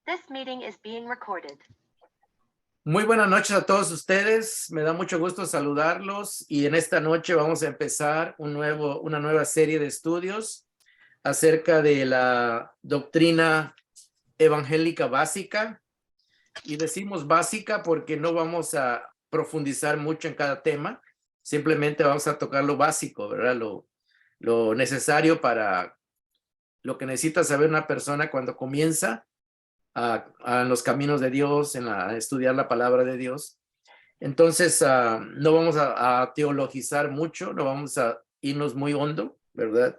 This meeting is being recorded. Muy buenas noches a todos ustedes. Me da mucho gusto saludarlos y en esta noche vamos a empezar una nueva serie de estudios acerca de la doctrina evangélica básica. Y decimos básica porque no vamos a profundizar mucho en cada tema. Simplemente vamos a tocar lo básico, ¿verdad? Lo necesario para lo que necesita saber una persona cuando comienza a los caminos de Dios, a estudiar la palabra de Dios. Entonces, no vamos a teologizar mucho, no vamos a irnos muy hondo, ¿verdad?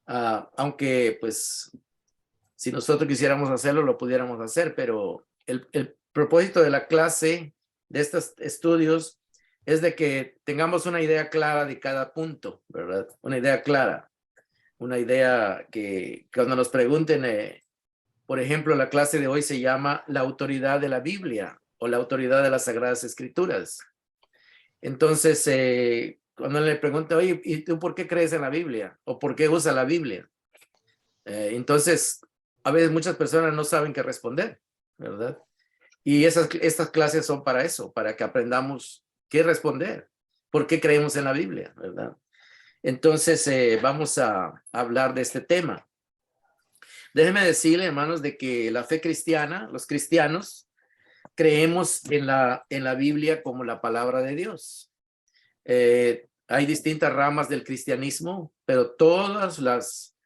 Aunque, pues, si nosotros quisiéramos hacerlo, lo pudiéramos hacer, pero el propósito de la clase, de estos estudios, es de que tengamos una idea clara de cada punto, ¿verdad? Una idea clara, una idea que cuando nos pregunten, por ejemplo, la clase de hoy se llama la autoridad de la Biblia o la autoridad de las Sagradas Escrituras. Entonces, cuando le pregunto, oye, ¿y tú por qué crees en la Biblia? ¿O por qué usa la Biblia? Entonces, a veces muchas personas no saben qué responder, ¿verdad? Y estas clases son para eso, para que aprendamos qué responder, por qué creemos en la Biblia, ¿verdad? Entonces, vamos a hablar de este tema. Déjenme decirle, hermanos, de que la fe cristiana, los cristianos, creemos en la Biblia como la palabra de Dios. Hay distintas ramas del cristianismo, pero todas las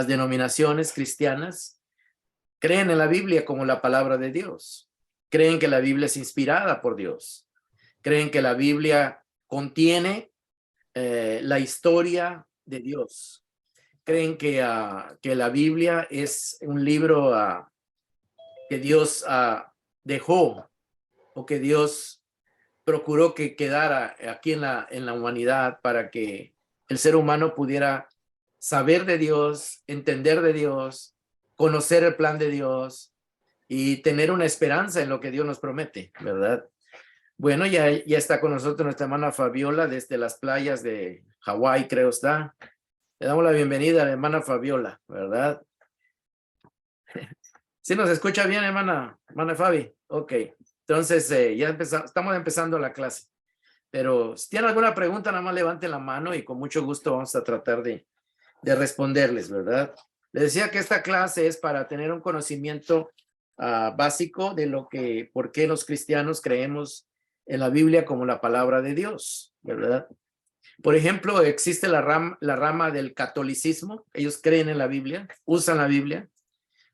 denominaciones cristianas creen en la Biblia como la palabra de Dios. Creen que la Biblia es inspirada por Dios. Creen que la Biblia contiene la historia de Dios. Creen que la Biblia es un libro que Dios dejó o que Dios procuró que quedara aquí en la humanidad para que el ser humano pudiera saber de Dios, entender de Dios, conocer el plan de Dios y tener una esperanza en lo que Dios nos promete, ¿verdad? Bueno, ya está con nosotros nuestra hermana Fabiola desde las playas de Hawái, creo está. Le damos la bienvenida a la hermana Fabiola, ¿verdad? ¿Sí nos escucha bien, hermana Fabi? Ok, entonces ya estamos empezando la clase. Pero si tienen alguna pregunta, nada más levanten la mano y con mucho gusto vamos a tratar de responderles, ¿verdad? Les decía que esta clase es para tener un conocimiento básico de por qué los cristianos creemos en la Biblia como la palabra de Dios, ¿verdad? Por ejemplo, existe la rama del catolicismo. Ellos creen en la Biblia, usan la Biblia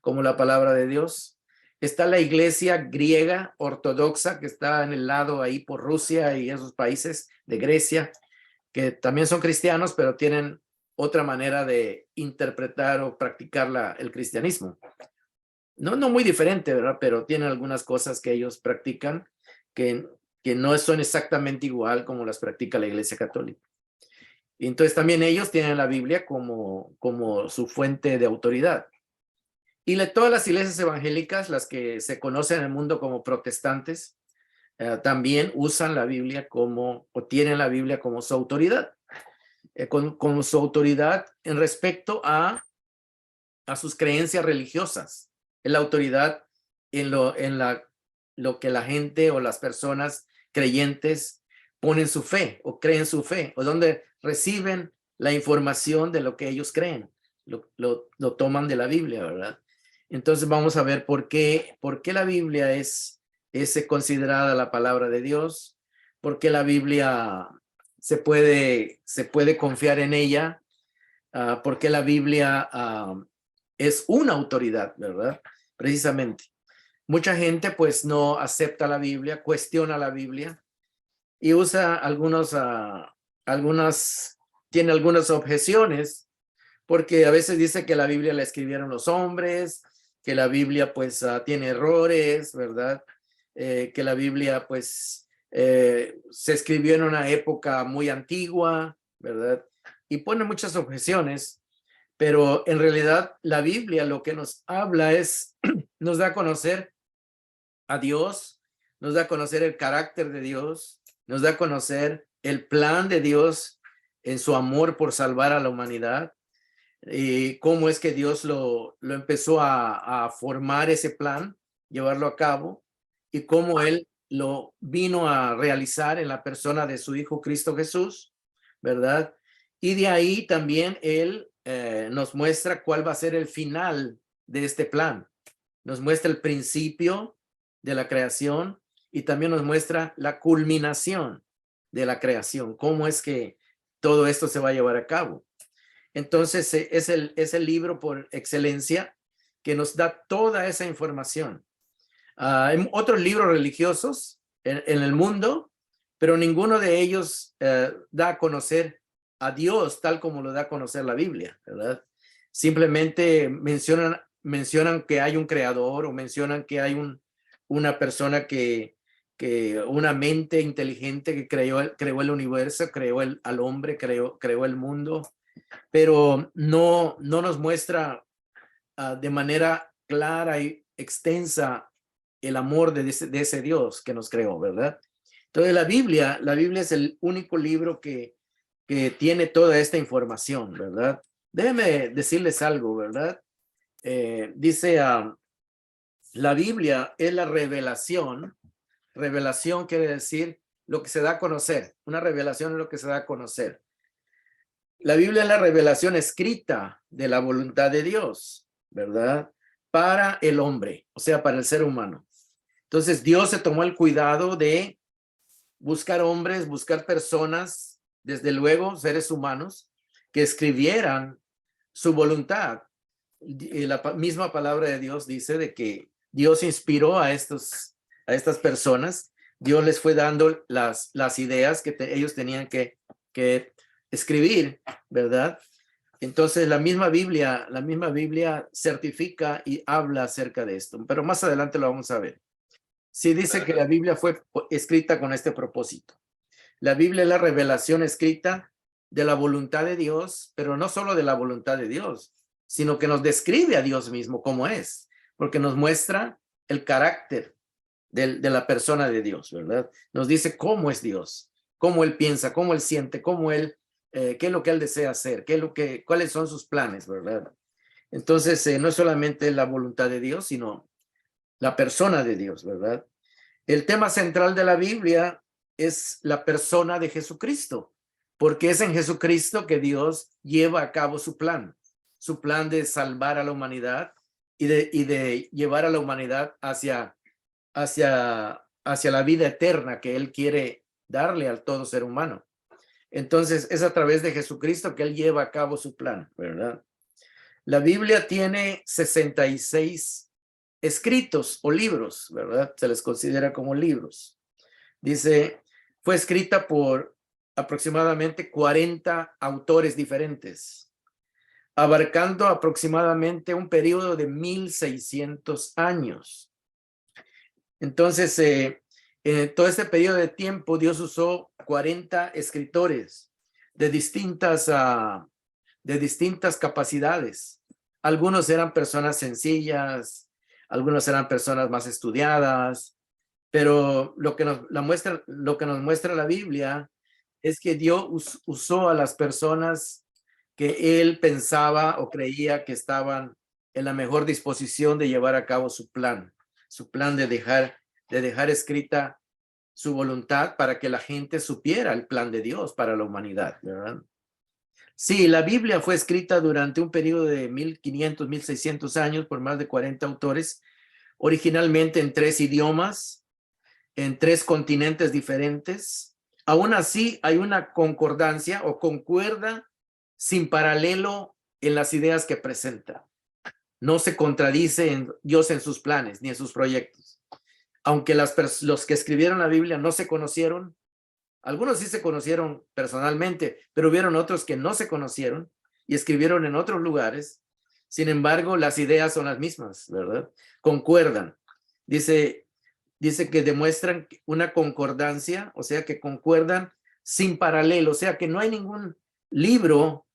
como la palabra de Dios. Está la iglesia griega ortodoxa que está en el lado ahí por Rusia y esos países de Grecia, que también son cristianos, pero tienen otra manera de interpretar o practicar el cristianismo. No muy diferente, ¿verdad? Pero tienen algunas cosas que ellos practican que no son exactamente igual como las practica la iglesia católica. Y entonces también ellos tienen la Biblia como su fuente de autoridad. Y todas las iglesias evangélicas, las que se conocen en el mundo como protestantes, también usan la Biblia o tienen la Biblia como su autoridad. Como su autoridad en respecto a sus creencias religiosas. Es la autoridad en lo que la gente o las personas creyentes ponen su fe o creen su fe, o donde reciben la información de lo que ellos creen, lo toman de la Biblia, ¿verdad? Entonces vamos a ver por qué la Biblia es considerada la palabra de Dios, por qué la Biblia se puede confiar en ella, por qué la Biblia es una autoridad, ¿verdad? Precisamente. Mucha gente pues no acepta la Biblia, cuestiona la Biblia, y usa tiene algunas objeciones, porque a veces dice que la Biblia la escribieron los hombres, que la Biblia pues tiene errores, ¿verdad? Que la Biblia pues se escribió en una época muy antigua, ¿verdad? Y pone muchas objeciones, pero en realidad la Biblia lo que nos habla nos da a conocer a Dios, nos da a conocer el carácter de Dios, nos da a conocer el plan de Dios en su amor por salvar a la humanidad. cómo es que Dios lo empezó a formar ese plan, llevarlo a cabo, y cómo Él lo vino a realizar en la persona de su Hijo Cristo Jesús, ¿verdad? Y de ahí también Él nos muestra cuál va a ser el final de este plan. Nos muestra el principio de la creación y también nos muestra la culminación de la creación, cómo es que todo esto se va a llevar a cabo. Entonces es el libro por excelencia que nos da toda esa información. Hay otros libros religiosos en el mundo, pero ninguno de ellos da a conocer a Dios tal como lo da a conocer la Biblia, ¿verdad? Simplemente mencionan que hay un creador o mencionan que hay una persona que una mente inteligente que creó el universo, creó al hombre, creó el mundo, pero no nos muestra de manera clara y extensa el amor de ese Dios que nos creó, ¿verdad? Entonces la Biblia es el único libro que tiene toda esta información, ¿verdad? Déjenme decirles algo, ¿verdad? Dice, la Biblia es la revelación. Revelación quiere decir lo que se da a conocer. Una revelación es lo que se da a conocer. La Biblia es la revelación escrita de la voluntad de Dios, ¿verdad? Para el hombre, o sea, para el ser humano. Entonces Dios se tomó el cuidado de buscar hombres, buscar personas, desde luego seres humanos, que escribieran su voluntad. Y la misma palabra de Dios dice de que Dios inspiró a estas personas. Dios les fue dando las ideas que ellos tenían que escribir, ¿verdad? Entonces la misma Biblia certifica y habla acerca de esto, pero más adelante lo vamos a ver. Sí dice que la Biblia fue escrita con este propósito. La Biblia es la revelación escrita de la voluntad de Dios, pero no solo de la voluntad de Dios, sino que nos describe a Dios mismo como es, porque nos muestra el carácter de la persona de Dios, ¿verdad? Nos dice cómo es Dios, cómo Él piensa, cómo Él siente, cómo Él, qué es lo que Él desea hacer, cuáles son sus planes, ¿verdad? Entonces, no es solamente la voluntad de Dios, sino la persona de Dios, ¿verdad? El tema central de la Biblia es la persona de Jesucristo, porque es en Jesucristo que Dios lleva a cabo su plan de salvar a la humanidad y de llevar a la humanidad hacia la vida eterna que Él quiere darle a todo ser humano. Entonces, es a través de Jesucristo que Él lleva a cabo su plan, ¿verdad? La Biblia tiene 66 escritos o libros, ¿verdad? Se les considera como libros. Dice, fue escrita por aproximadamente 40 autores diferentes, abarcando aproximadamente un periodo de 1600 años. Entonces, en todo este periodo de tiempo, Dios usó 40 escritores de distintas capacidades. Algunos eran personas sencillas, algunos eran personas más estudiadas, pero lo que nos muestra la Biblia es que Dios usó a las personas que Él pensaba o creía que estaban en la mejor disposición de llevar a cabo su plan de dejar escrita su voluntad para que la gente supiera el plan de Dios para la humanidad, ¿verdad? Sí, la Biblia fue escrita durante un periodo de 1500, 1600 años por más de 40 autores, originalmente en 3 idiomas, en 3 continentes diferentes. Aún así, hay una concordancia o concuerda sin paralelo en las ideas que presenta. No se contradice en Dios en sus planes ni en sus proyectos. Aunque los que escribieron la Biblia no se conocieron, algunos sí se conocieron personalmente, pero hubieron otros que no se conocieron y escribieron en otros lugares. Sin embargo, las ideas son las mismas, ¿verdad? Concuerdan. Dice que demuestran una concordancia, o sea, que concuerdan sin paralelo, o sea, que no hay ningún libro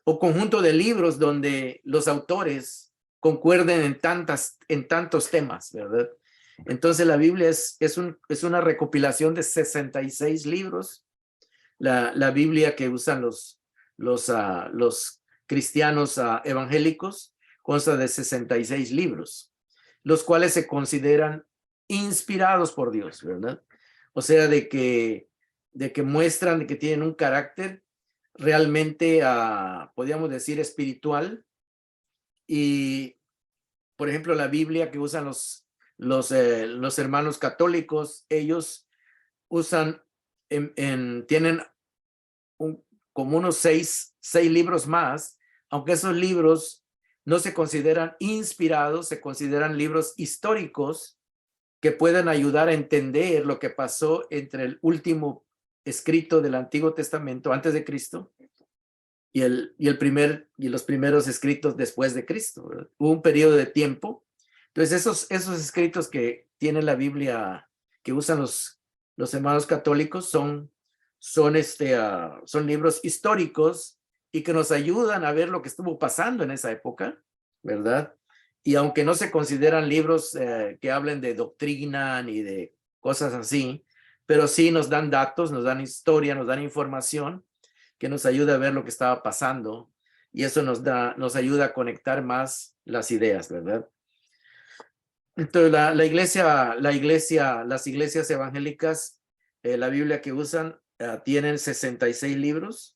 o conjunto de libros donde los autores concuerden en tantos temas, ¿verdad? Entonces la Biblia es una recopilación de 66 libros. La Biblia que usan los cristianos evangélicos consta de 66 libros, los cuales se consideran inspirados por Dios, ¿verdad? O sea, de que muestran de que tienen un carácter realmente, podríamos decir, espiritual. Y, por ejemplo, la Biblia que usan los hermanos católicos, ellos usan, tienen como unos seis libros más, aunque esos libros no se consideran inspirados, se consideran libros históricos que puedan ayudar a entender lo que pasó entre el último escrito del Antiguo Testamento antes de Cristo y los primeros escritos después de Cristo, ¿verdad? Hubo un periodo de tiempo. Entonces, esos escritos que tiene la Biblia, que usan los hermanos católicos, son libros históricos y que nos ayudan a ver lo que estuvo pasando en esa época, ¿verdad? Y aunque no se consideran libros que hablen de doctrina ni de cosas así, pero sí nos dan datos, nos dan historia, nos dan información que nos ayuda a ver lo que estaba pasando, y eso nos ayuda a conectar más las ideas, ¿verdad? Entonces, las iglesias evangélicas, la Biblia que usan, tienen 66 libros,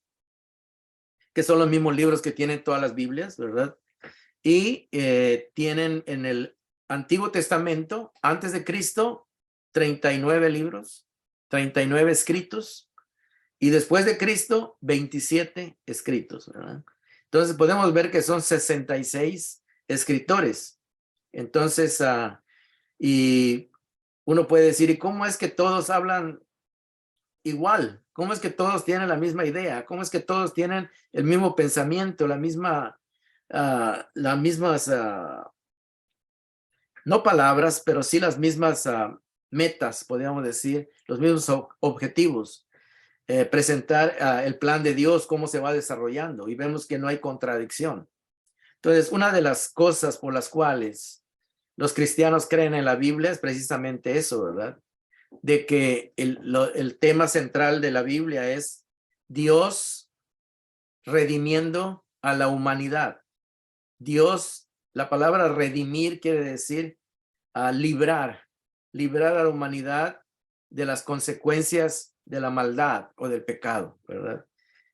que son los mismos libros que tienen todas las Biblias, ¿verdad? Y tienen en el Antiguo Testamento, antes de Cristo, 39 libros, 39 escritos, y después de Cristo, 27 escritos, ¿verdad? Entonces podemos ver que son 66 escritores. Entonces, y uno puede decir, ¿y cómo es que todos hablan igual? ¿Cómo es que todos tienen la misma idea? ¿Cómo es que todos tienen el mismo pensamiento, las mismas, no palabras, pero sí las mismas metas, podríamos decir, los mismos objetivos? Presentar el plan de Dios, cómo se va desarrollando, y vemos que no hay contradicción. Entonces, una de las cosas por las cuales los cristianos creen en la Biblia es precisamente eso, ¿verdad? De que el tema central de la Biblia es Dios redimiendo a la humanidad. Dios, la palabra redimir quiere decir librar a la humanidad de las consecuencias de la maldad o del pecado, ¿verdad?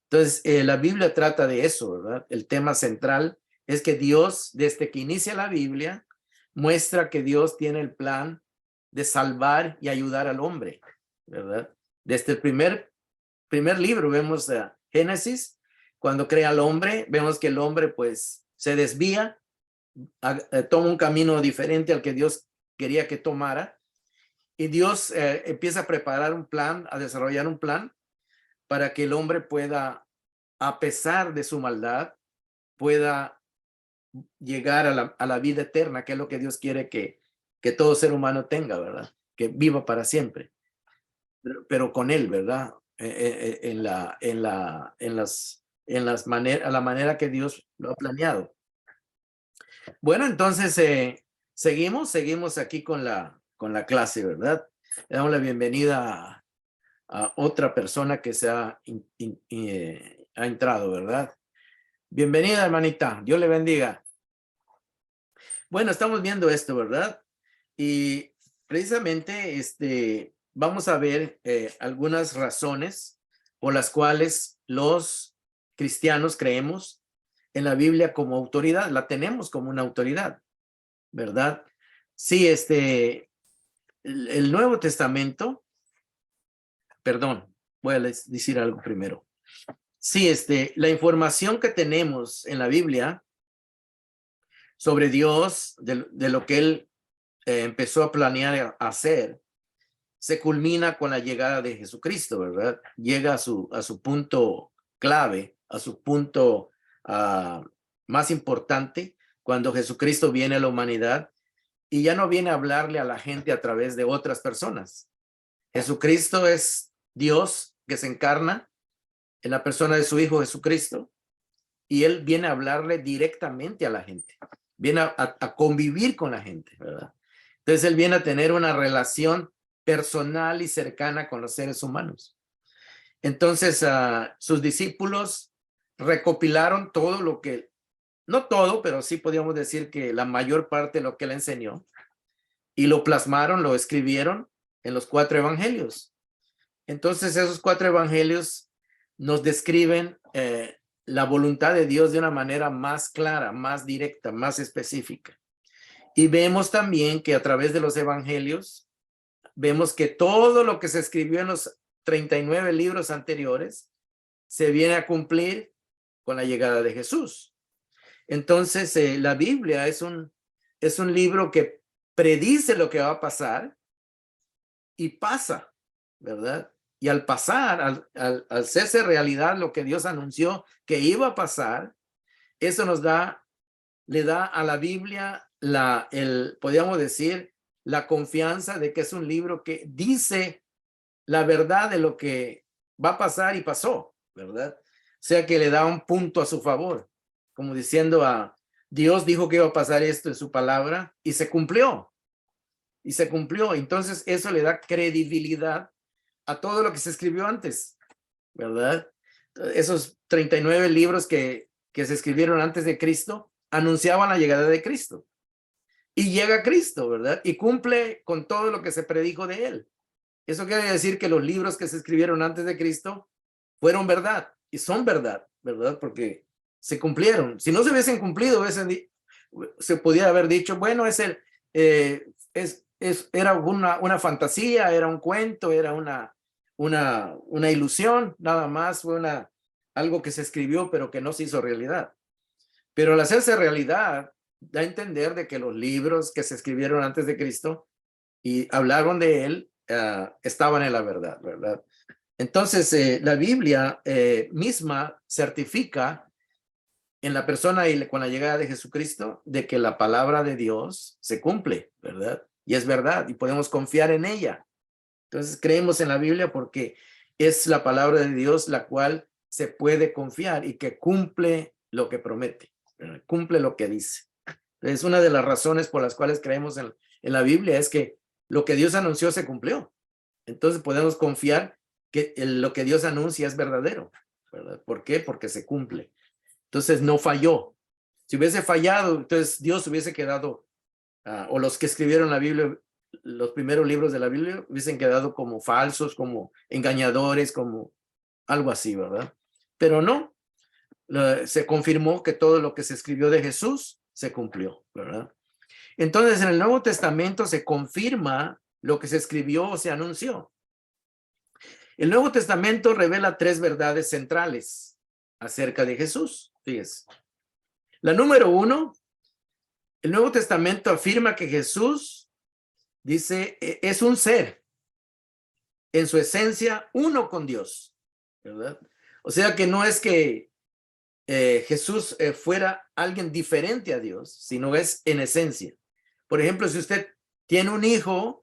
Entonces, la Biblia trata de eso, ¿verdad? El tema central es que Dios, desde que inicia la Biblia, muestra que Dios tiene el plan de salvar y ayudar al hombre, ¿verdad? Desde el primer libro vemos Génesis, cuando crea al hombre, vemos que el hombre pues se desvía, toma un camino diferente al que Dios quería que tomara, y Dios empieza a preparar un plan, a desarrollar un plan para que el hombre pueda, a pesar de su maldad, pueda llegar a la vida eterna, que es lo que Dios quiere que todo ser humano tenga, ¿verdad? Que viva para siempre, pero con él, ¿verdad? A la manera que Dios lo ha planeado. Bueno, entonces seguimos aquí con la clase, ¿verdad? Le damos la bienvenida a otra persona que ha entrado, ¿verdad? Bienvenida, hermanita. Dios le bendiga. Bueno, estamos viendo esto, ¿verdad? Y precisamente vamos a ver algunas razones por las cuales los cristianos creemos en la Biblia como autoridad. La tenemos como una autoridad, ¿verdad? Sí, el Nuevo Testamento, perdón, voy a decir algo primero. Sí, la información que tenemos en la Biblia sobre Dios, de lo que Él empezó a planear a hacer, se culmina con la llegada de Jesucristo, ¿verdad? Llega a su punto clave, a su punto más importante, cuando Jesucristo viene a la humanidad y ya no viene a hablarle a la gente a través de otras personas. Jesucristo es Dios que se encarna en la persona de su Hijo Jesucristo, y Él viene a hablarle directamente a la gente, viene a convivir con la gente, ¿verdad? Entonces Él viene a tener una relación personal y cercana con los seres humanos. Entonces sus discípulos recopilaron todo lo que, no todo, pero sí podríamos decir que la mayor parte de lo que él enseñó, y lo plasmaron, lo escribieron en los 4 evangelios. Entonces esos 4 evangelios nos describen la voluntad de Dios de una manera más clara, más directa, más específica. Y vemos también que a través de los evangelios, vemos que todo lo que se escribió en los 39 libros anteriores se viene a cumplir con la llegada de Jesús. Entonces, la Biblia es un libro que predice lo que va a pasar y pasa, ¿verdad? Y al pasar, al hacerse realidad lo que Dios anunció que iba a pasar, eso le da a la Biblia podríamos decir, la confianza de que es un libro que dice la verdad de lo que va a pasar y pasó, ¿verdad? O sea que le da un punto a su favor, como diciendo Dios dijo que iba a pasar esto en su palabra y se cumplió. Y se cumplió. Entonces eso le da credibilidad a todo lo que se escribió antes, ¿verdad? Esos 39 libros que se escribieron antes de Cristo anunciaban la llegada de Cristo. Y llega Cristo, ¿verdad? Y cumple con todo lo que se predijo de él. Eso quiere decir que los libros que se escribieron antes de Cristo fueron verdad y son verdad, ¿verdad? Porque se cumplieron. Si no se hubiesen cumplido, se podía haber dicho, bueno, era una fantasía, era un cuento, era una ilusión, nada más, fue algo que se escribió, pero que no se hizo realidad. Pero al hacerse realidad, da a entender de que los libros que se escribieron antes de Cristo y hablaron de él, estaban en la verdad, ¿verdad? Entonces, la Biblia misma certifica en la persona y con la llegada de Jesucristo de que la palabra de Dios se cumple, ¿verdad? Y es verdad y podemos confiar en ella. Entonces, creemos en la Biblia porque es la palabra de Dios la cual se puede confiar y que cumple lo que promete, ¿verdad? Cumple lo que dice. Es una de las razones por las cuales creemos en la Biblia, es que lo que Dios anunció se cumplió. Entonces podemos confiar que lo que Dios anuncia es verdadero, ¿verdad? ¿Por qué? Porque se cumple. Entonces no falló. Si hubiese fallado, entonces Dios hubiese quedado, o los que escribieron la Biblia, los primeros libros de la Biblia, hubiesen quedado como falsos, como engañadores, como algo así, ¿verdad? Pero no, se confirmó que todo lo que se escribió de Jesús se cumplió, ¿verdad? Entonces, en el Nuevo Testamento se confirma lo que se escribió o se anunció. El Nuevo Testamento revela 3 verdades centrales acerca de Jesús. Fíjense. La número 1, el Nuevo Testamento afirma que Jesús, dice, es un ser, en su esencia, uno con Dios, ¿verdad? O sea que no es que Jesús fuera alguien diferente a Dios, sino es en esencia. Por ejemplo, si usted tiene un hijo,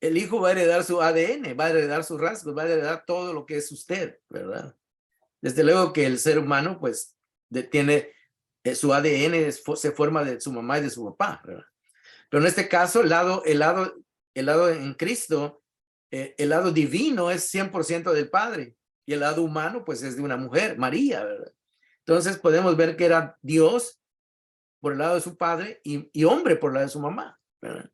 el hijo va a heredar su ADN, va a heredar sus rasgos, va a heredar todo lo que es usted, ¿verdad? Desde luego que el ser humano, pues, tiene su ADN, se forma de su mamá y de su papá, ¿verdad? Pero en este caso, el lado en Cristo, el lado divino es 100% del Padre, y el lado humano, pues, es de una mujer, María, ¿verdad? Entonces podemos ver que era Dios por el lado de su padre y hombre por el lado de su mamá, ¿verdad?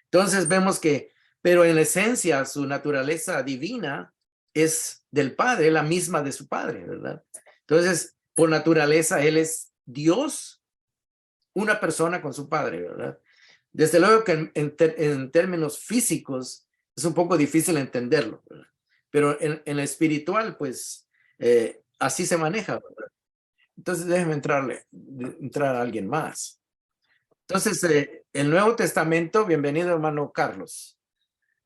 Entonces vemos que, pero en esencia, su naturaleza divina es del Padre, la misma de su Padre, ¿verdad? Entonces, por naturaleza, Él es Dios, una persona con su Padre, ¿verdad? Desde luego que en términos físicos es un poco difícil entenderlo, ¿verdad? Pero en lo espiritual, pues, así se maneja, ¿verdad? Entonces, déjeme entrar a alguien más. Entonces, el Nuevo Testamento, bienvenido, hermano Carlos.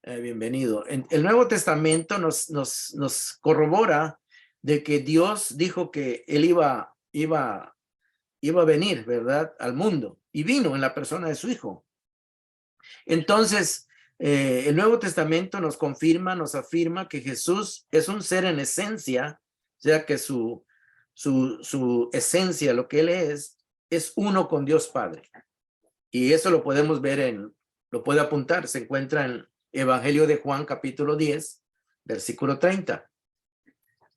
Bienvenido. El Nuevo Testamento nos corrobora de que Dios dijo que Él iba a venir, ¿verdad? Al mundo. Y vino en la persona de su Hijo. Entonces, el Nuevo Testamento nos confirma, nos afirma que Jesús es un ser en esencia, o sea que su esencia, lo que Él es uno con Dios Padre. Y eso lo podemos ver lo puede apuntar, se encuentra en Evangelio de Juan, capítulo 10, versículo 30.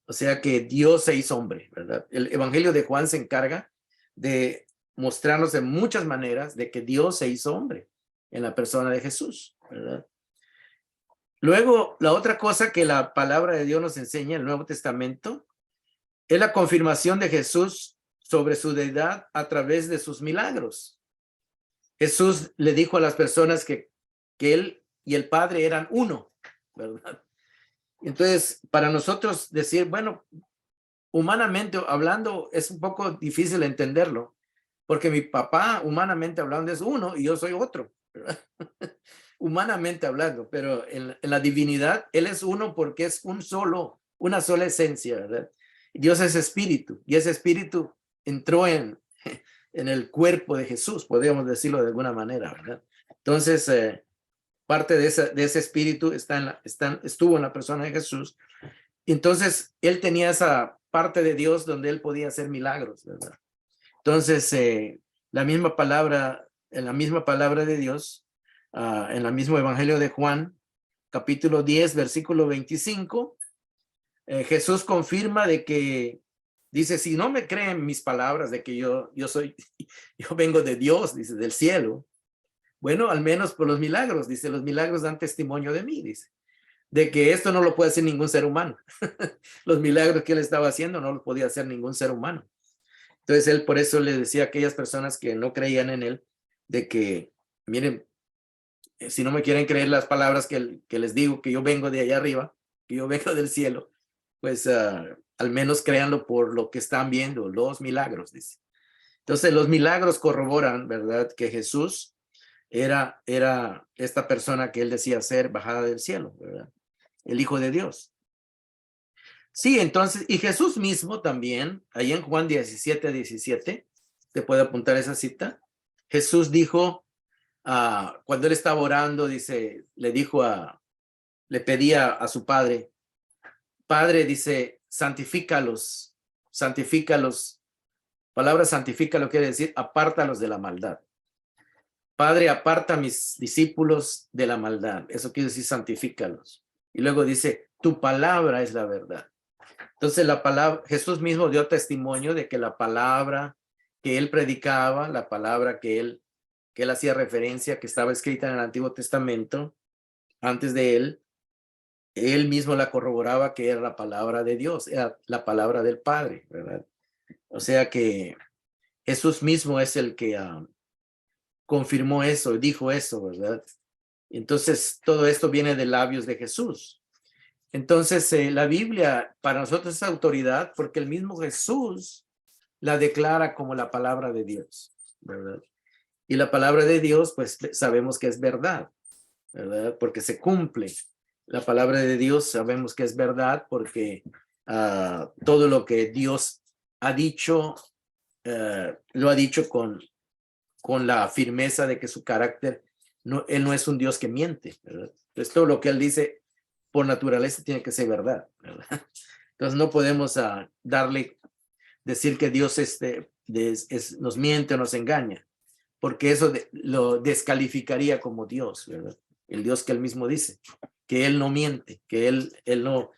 O sea que Dios se hizo hombre, ¿verdad? El Evangelio de Juan se encarga de mostrarnos de muchas maneras de que Dios se hizo hombre en la persona de Jesús, ¿verdad? Luego, la otra cosa que la palabra de Dios nos enseña en el Nuevo Testamento es la confirmación de Jesús sobre su deidad a través de sus milagros. Jesús le dijo a las personas que él y el Padre eran uno, ¿verdad? Entonces, para nosotros decir, bueno, humanamente hablando es un poco difícil entenderlo, porque mi papá, humanamente hablando, es uno y yo soy otro, ¿verdad? Humanamente hablando, pero en la divinidad, Él es uno porque es una sola esencia, ¿verdad? Dios es espíritu y ese espíritu entró en el cuerpo de Jesús, podríamos decirlo de alguna manera, ¿verdad? Entonces, parte de ese espíritu estuvo en la persona de Jesús. Entonces, Él tenía esa parte de Dios donde Él podía hacer milagros, ¿verdad? Entonces, en la misma palabra de Dios, en el mismo Evangelio de Juan, capítulo 10, versículo 25, Jesús confirma de que dice, si no me creen mis palabras de que yo vengo de Dios, dice, del cielo, bueno, al menos por los milagros, dice, los milagros dan testimonio de mí, dice, de que esto no lo puede hacer ningún ser humano. Los milagros que él estaba haciendo no los podía hacer ningún ser humano. Entonces él por eso le decía a aquellas personas que no creían en él, de que, miren, si no me quieren creer las palabras que les digo, que yo vengo de allá arriba, que yo vengo del cielo, pues al menos créanlo por lo que están viendo, los milagros, dice. Entonces los milagros corroboran, ¿verdad? Que Jesús era esta persona que él decía ser bajada del cielo, ¿verdad? El Hijo de Dios. Sí, entonces, y Jesús mismo también, ahí en Juan 17:17, te puede apuntar esa cita. Jesús dijo, cuando él estaba orando, dice, le pedía a su padre, Padre, dice, santifícalos. Palabra santifícalo quiere decir, apártalos de la maldad. Padre, aparta a mis discípulos de la maldad. Eso quiere decir, santifícalos. Y luego dice, tu palabra es la verdad. Entonces Jesús mismo dio testimonio de que la palabra que él predicaba, la palabra que él hacía referencia, que estaba escrita en el Antiguo Testamento, antes de él mismo la corroboraba que era la palabra de Dios, era la palabra del Padre, ¿verdad? O sea que Jesús mismo es el que confirmó eso, dijo eso, ¿verdad? Entonces todo esto viene de labios de Jesús. Entonces, la Biblia para nosotros es autoridad porque el mismo Jesús la declara como la palabra de Dios, ¿verdad? Y la palabra de Dios, pues sabemos que es verdad, ¿verdad? Porque se cumple. La palabra de Dios sabemos que es verdad porque todo lo que Dios ha dicho, lo ha dicho con la firmeza de que su carácter, él no es un Dios que miente, ¿verdad? Entonces, todo lo que él dice por naturaleza tiene que ser verdad, ¿verdad? Entonces no podemos decir que Dios nos miente o nos engaña, porque eso lo descalificaría como Dios, ¿verdad? El Dios que él mismo dice, que él no miente, que él no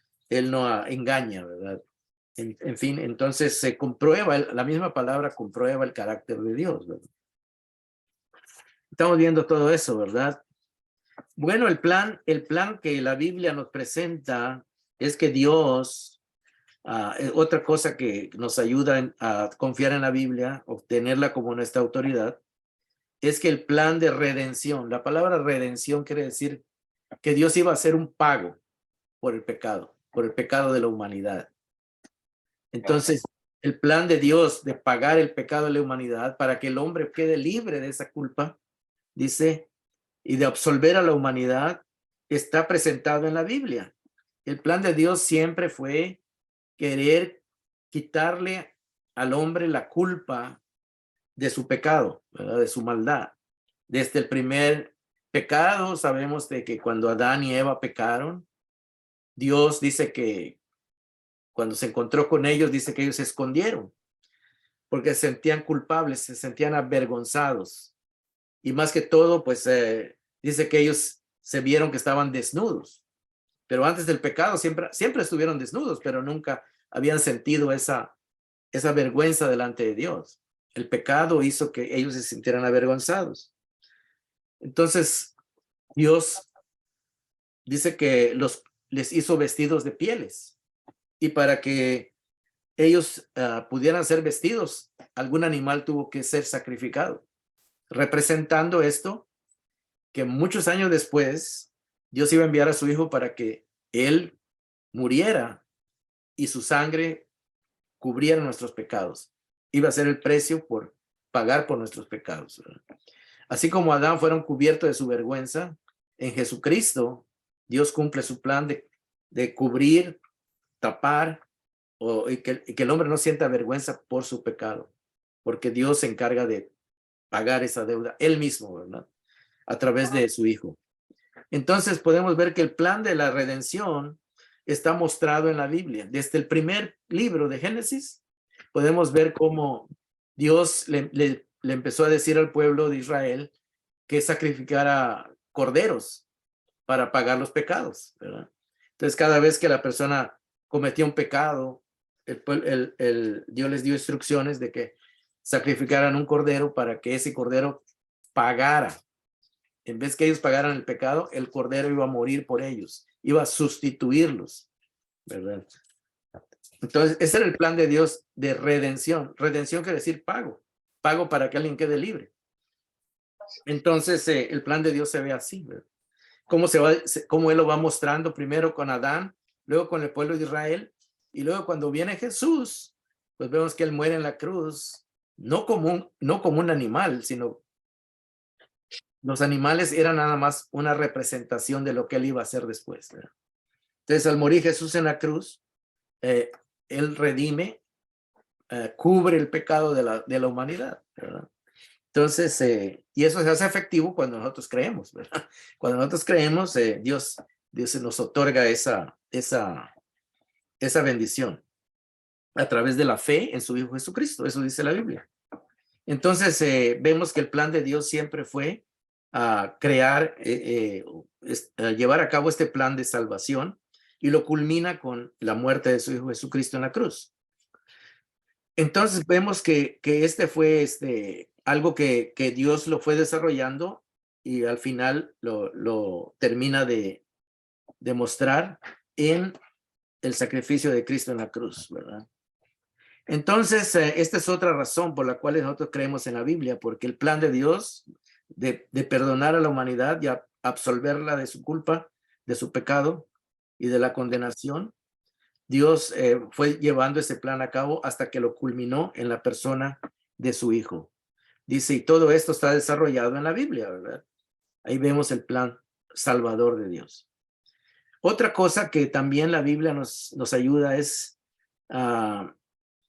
engaña, ¿verdad? En fin, entonces se comprueba, la misma palabra comprueba el carácter de Dios, ¿verdad? Estamos viendo todo eso, ¿verdad? Bueno, el plan que la Biblia nos presenta es que Dios, otra cosa que nos ayuda a confiar en la Biblia, obtenerla como nuestra autoridad, es que el plan de redención, la palabra redención quiere decir que Dios iba a hacer un pago por el pecado de la humanidad. Entonces, el plan de Dios de pagar el pecado de la humanidad para que el hombre quede libre de esa culpa, dice, y de absolver a la humanidad, está presentado en la Biblia. El plan de Dios siempre fue querer quitarle al hombre la culpa de su pecado, ¿verdad? De su maldad. Desde el primer pecado, sabemos de que cuando Adán y Eva pecaron, Dios dice que cuando se encontró con ellos, dice que ellos se escondieron porque se sentían culpables, se sentían avergonzados. Y más que todo, pues dice que ellos se vieron que estaban desnudos. Pero antes del pecado siempre estuvieron desnudos, pero nunca habían sentido esa vergüenza delante de Dios. El pecado hizo que ellos se sintieran avergonzados. Entonces, Dios dice que les hizo vestidos de pieles. Y para que ellos pudieran ser vestidos, algún animal tuvo que ser sacrificado. Representando esto, que muchos años después, Dios iba a enviar a su hijo para que él muriera y su sangre cubriera nuestros pecados. Iba a ser el precio por pagar por nuestros pecados, ¿verdad? Así como Adán fueron cubiertos de su vergüenza, en Jesucristo, Dios cumple su plan de cubrir, tapar, y que el hombre no sienta vergüenza por su pecado, porque Dios se encarga de pagar esa deuda él mismo, ¿verdad? A través de su hijo. Entonces podemos ver que el plan de la redención está mostrado en la Biblia. Desde el primer libro de Génesis, podemos ver cómo Dios le empezó a decir al pueblo de Israel que sacrificara corderos para pagar los pecados, ¿verdad? Entonces, cada vez que la persona cometía un pecado, Dios les dio instrucciones de que sacrificaran un cordero para que ese cordero pagara. En vez que ellos pagaran el pecado, el cordero iba a morir por ellos, iba a sustituirlos, ¿verdad? Entonces, ese era el plan de Dios de redención. Redención quiere decir pago, pago para que alguien quede libre. Entonces, el plan de Dios se ve así, ¿verdad? Cómo él lo va mostrando primero con Adán, luego con el pueblo de Israel, y luego cuando viene Jesús, pues vemos que él muere en la cruz, no como un animal, sino los animales eran nada más una representación de lo que él iba a hacer después, ¿verdad? Entonces, al morir Jesús en la cruz, él redime, cubre el pecado de la humanidad, ¿verdad? Entonces, y eso se hace efectivo cuando nosotros creemos, ¿verdad? Cuando nosotros creemos, Dios nos otorga esa bendición a través de la fe en su Hijo Jesucristo. Eso dice la Biblia. Entonces, vemos que el plan de Dios siempre fue crear, llevar a cabo este plan de salvación, y lo culmina con la muerte de su Hijo Jesucristo en la cruz. Entonces vemos que este fue algo que Dios lo fue desarrollando, y al final lo termina de demostrar en el sacrificio de Cristo en la cruz, ¿verdad? Entonces, esta es otra razón por la cual nosotros creemos en la Biblia, porque el plan de Dios de perdonar a la humanidad y absolverla de su culpa, de su pecado y de la condenación, Dios fue llevando ese plan a cabo hasta que lo culminó en la persona de su Hijo. Dice, y todo esto está desarrollado en la Biblia, ¿verdad? Ahí vemos el plan salvador de Dios. Otra cosa que también la Biblia nos ayuda es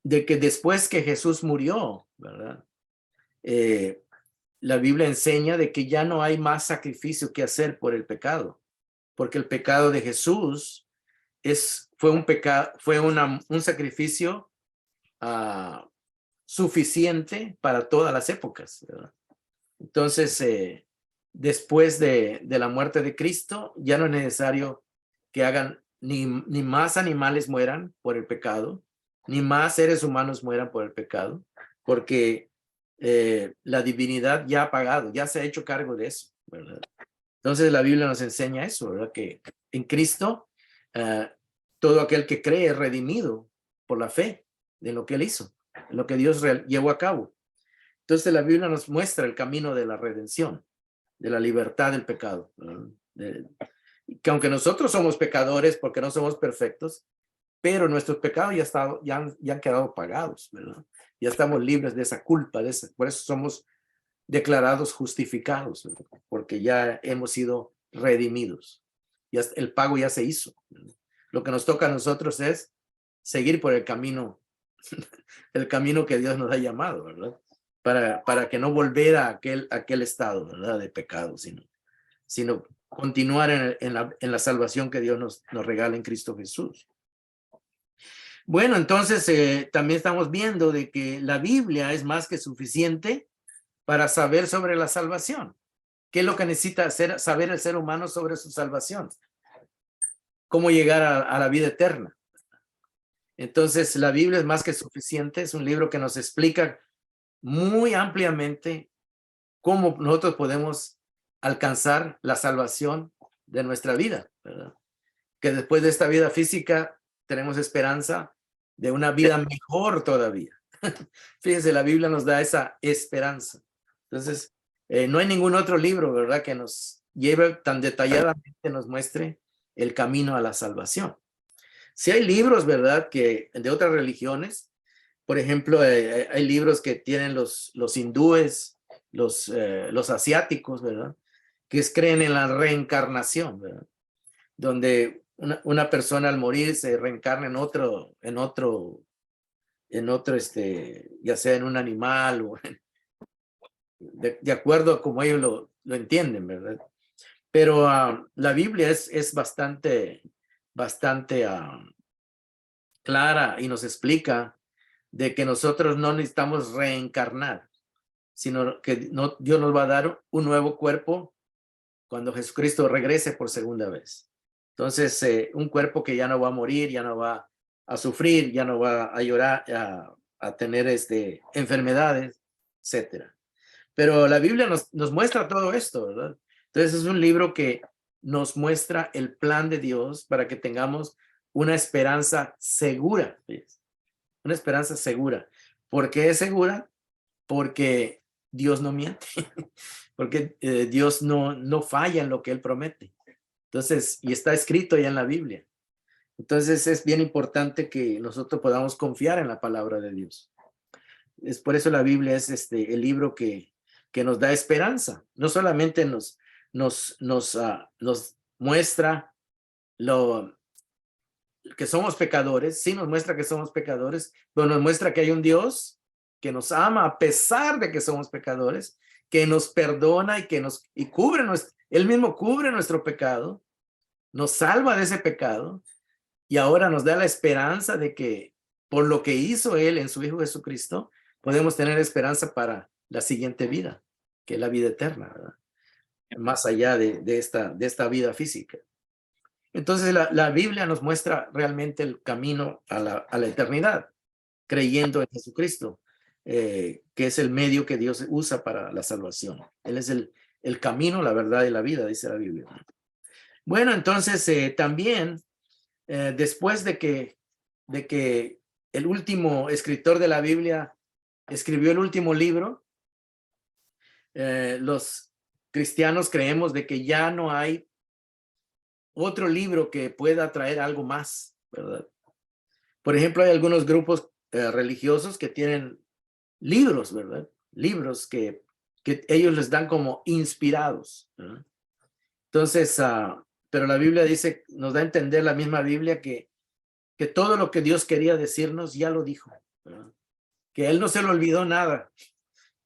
de que después que Jesús murió, ¿verdad? La Biblia enseña de que ya no hay más sacrificio que hacer por el pecado, porque el pecado de Jesús fue un sacrificio suficiente para todas las épocas, ¿verdad? Entonces, después de la muerte de Cristo, ya no es necesario que hagan ni más animales mueran por el pecado, ni más seres humanos mueran por el pecado, porque la divinidad ya ha pagado, ya se ha hecho cargo de eso, ¿verdad? Entonces la Biblia nos enseña eso, ¿verdad? Que en Cristo todo aquel que cree es redimido por la fe de lo que él hizo, en lo que Dios llevó a cabo. Entonces la Biblia nos muestra el camino de la redención, de la libertad del pecado, que aunque nosotros somos pecadores porque no somos perfectos, pero nuestros pecados ya han quedado pagados, ¿verdad? Ya estamos libres de esa culpa, por eso somos declarados justificados, ¿verdad? Porque ya hemos sido redimidos. El pago ya se hizo, ¿verdad? Lo que nos toca a nosotros es seguir por el camino que Dios nos ha llamado, ¿verdad? Para que no volver a aquel estado, ¿verdad? De pecado, sino continuar en la salvación que Dios nos regala en Cristo Jesús. Bueno, entonces también estamos viendo de que la Biblia es más que suficiente para saber sobre la salvación. ¿Qué es lo que necesita saber el ser humano sobre su salvación? ¿Cómo llegar a la vida eterna? Entonces, la Biblia es más que suficiente, es un libro que nos explica muy ampliamente cómo nosotros podemos alcanzar la salvación de nuestra vida, ¿verdad? Que después de esta vida física tenemos esperanza de una vida mejor todavía. Fíjense, la Biblia nos da esa esperanza. Entonces, no hay ningún otro libro, ¿verdad?, que nos lleve tan detalladamente, nos muestre el camino a la salvación. Si hay libros, ¿verdad?, que de otras religiones, por ejemplo, hay libros que tienen los hindúes, los asiáticos, ¿verdad?, que creen en la reencarnación, ¿verdad?, donde una persona al morir se reencarna ya sea en un animal o de acuerdo a como ellos lo entienden, ¿verdad? Pero la Biblia es bastante clara y nos explica de que nosotros no necesitamos reencarnar, sino que Dios nos va a dar un nuevo cuerpo cuando Jesucristo regrese por segunda vez. Entonces, un cuerpo que ya no va a morir, ya no va a sufrir, ya no va a llorar, a tener enfermedades, etcétera. Pero la Biblia nos muestra todo esto, ¿verdad? Entonces, es un libro que nos muestra el plan de Dios para que tengamos una esperanza segura, ¿ves? Una esperanza segura. ¿Por qué es segura? Porque Dios no miente, porque Dios no falla en lo que Él promete. Entonces, y está escrito ya en la Biblia. Entonces, es bien importante que nosotros podamos confiar en la palabra de Dios. Es por eso la Biblia es el libro que nos da esperanza. No solamente nos muestra lo que somos pecadores, sí nos muestra que somos pecadores, pero nos muestra que hay un Dios que nos ama a pesar de que somos pecadores, que nos perdona y cubre Él mismo cubre nuestro pecado, nos salva de ese pecado y ahora nos da la esperanza de que por lo que hizo Él en su Hijo Jesucristo, podemos tener esperanza para la siguiente vida, que es la vida eterna, ¿verdad? Más allá de esta vida física. Entonces la Biblia nos muestra realmente el camino a la eternidad, creyendo en Jesucristo, que es el medio que Dios usa para la salvación. Él es el camino, la verdad y la vida, dice la Biblia. Bueno, entonces también después de que el último escritor de la Biblia escribió el último libro, los cristianos creemos de que ya no hay otro libro que pueda traer algo más, ¿verdad? Por ejemplo, hay algunos grupos religiosos que tienen libros, ¿verdad? Libros que ellos les dan como inspirados, ¿verdad? Entonces, pero la Biblia dice, nos da a entender la misma Biblia que todo lo que Dios quería decirnos ya lo dijo, ¿verdad? Que Él no se le olvidó nada,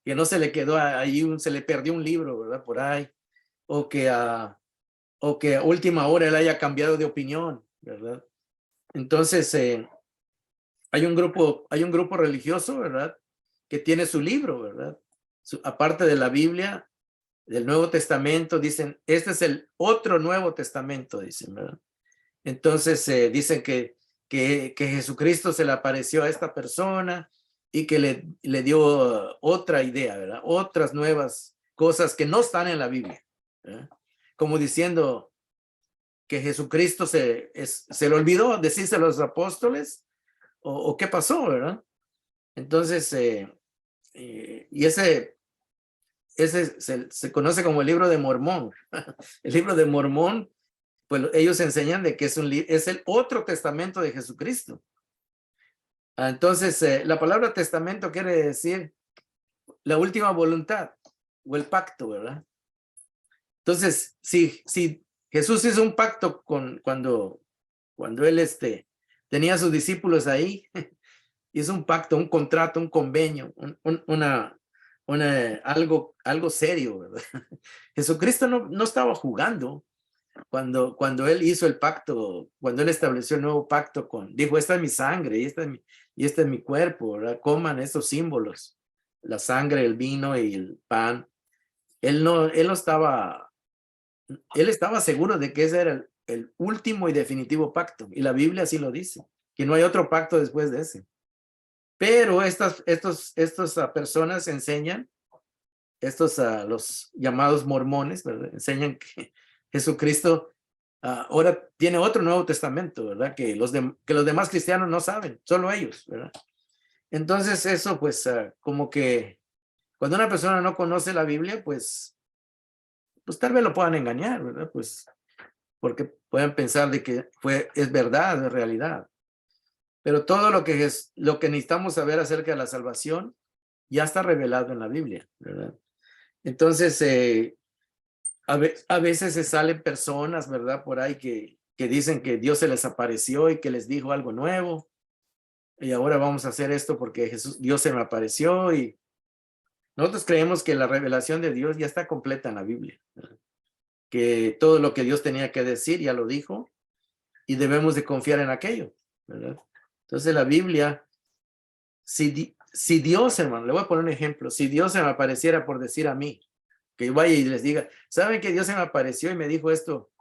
que no se le quedó ahí, se le perdió un libro, ¿verdad? Por ahí, o que a última hora Él haya cambiado de opinión, ¿verdad? Entonces, hay un grupo religioso, ¿verdad?, que tiene su libro, ¿verdad? Aparte de la Biblia, del Nuevo Testamento, dicen, este es el otro Nuevo Testamento, dicen, ¿verdad? Entonces, dicen que Jesucristo se le apareció a esta persona y que le dio otra idea, ¿verdad? Otras nuevas cosas que no están en la Biblia, ¿verdad? Como diciendo que Jesucristo se le olvidó decirse a los apóstoles o qué pasó, ¿verdad? Entonces, y ese se conoce como el libro de Mormón. El libro de Mormón, pues ellos enseñan de que es el otro testamento de Jesucristo. Entonces, la palabra testamento quiere decir la última voluntad o el pacto, ¿verdad? Entonces, si Jesús hizo un pacto cuando él tenía a sus discípulos ahí, hizo un pacto, un contrato, un convenio, algo serio, ¿verdad? Jesucristo no estaba jugando cuando él hizo el pacto, cuando él estableció el nuevo pacto dijo, esta es mi sangre y este es mi cuerpo, ¿verdad? Coman esos símbolos, la sangre, el vino y el pan. Él estaba seguro de que ese era el último y definitivo pacto, y la Biblia así lo dice. que no hay otro pacto después de ese. Pero estas personas enseñan, los llamados mormones, ¿verdad? Enseñan que Jesucristo ahora tiene otro Nuevo Testamento, ¿verdad? Que los demás cristianos no saben, solo ellos, ¿verdad? Entonces eso pues como que cuando una persona no conoce la Biblia, pues tal vez lo puedan engañar, ¿verdad? Pues porque pueden pensar de que es verdad, es realidad. Pero todo lo que necesitamos saber acerca de la salvación ya está revelado en la Biblia, ¿verdad? Entonces, a veces se salen personas, ¿verdad? Por ahí que dicen que Dios se les apareció y que les dijo algo nuevo. Y ahora vamos a hacer esto porque Dios se me apareció. Y nosotros creemos que la revelación de Dios ya está completa en la Biblia, ¿verdad? Que todo lo que Dios tenía que decir ya lo dijo y debemos de confiar en aquello, ¿verdad? Entonces la Biblia, si Dios, hermano, le voy a poner un ejemplo, si Dios se me apareciera por decir a mí, que vaya y les diga, ¿saben que Dios se me apareció y me dijo esto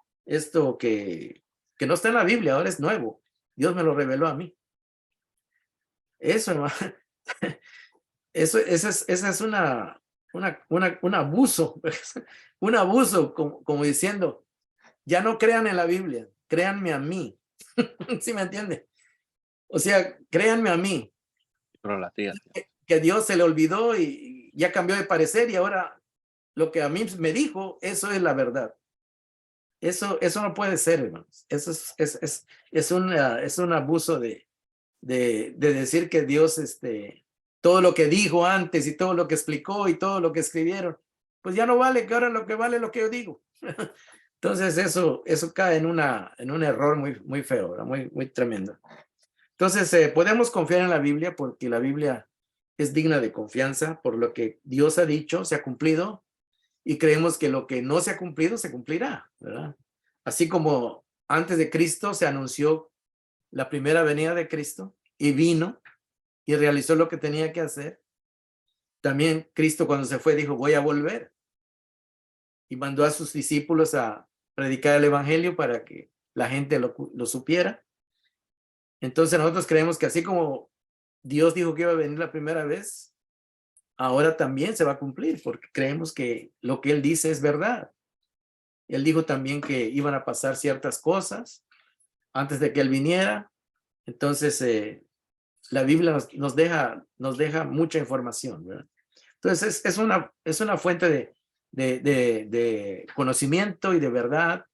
que no está en la Biblia, ahora es nuevo? Dios me lo reveló a mí. Eso, hermano, esa es un abuso, un abuso como diciendo, ya no crean en la Biblia, créanme a mí. ¿Sí me entiende? O sea, créanme a mí. Que Dios se le olvidó y ya cambió de parecer y ahora lo que a mí me dijo, eso es la verdad. Eso no puede ser, hermanos. Eso es un abuso de decir que Dios, todo lo que dijo antes y todo lo que explicó y todo lo que escribieron, pues ya no vale, que ahora lo que vale es lo que yo digo. Entonces eso cae en un error muy feo, ¿verdad? Muy tremendo. Entonces podemos confiar en la Biblia porque la Biblia es digna de confianza por lo que Dios ha dicho, se ha cumplido, y creemos que lo que no se ha cumplido se cumplirá, ¿verdad? Así como antes de Cristo se anunció la primera venida de Cristo y vino y realizó lo que tenía que hacer, también Cristo cuando se fue dijo, voy a volver, y mandó a sus discípulos a predicar el evangelio para que la gente lo supiera. Entonces nosotros creemos que así como Dios dijo que iba a venir la primera vez, ahora también se va a cumplir, porque creemos que lo que Él dice es verdad. Él dijo también que iban a pasar ciertas cosas antes de que Él viniera. Entonces, la Biblia nos deja mucha información, ¿verdad? Entonces, es una fuente de conocimiento y de verdad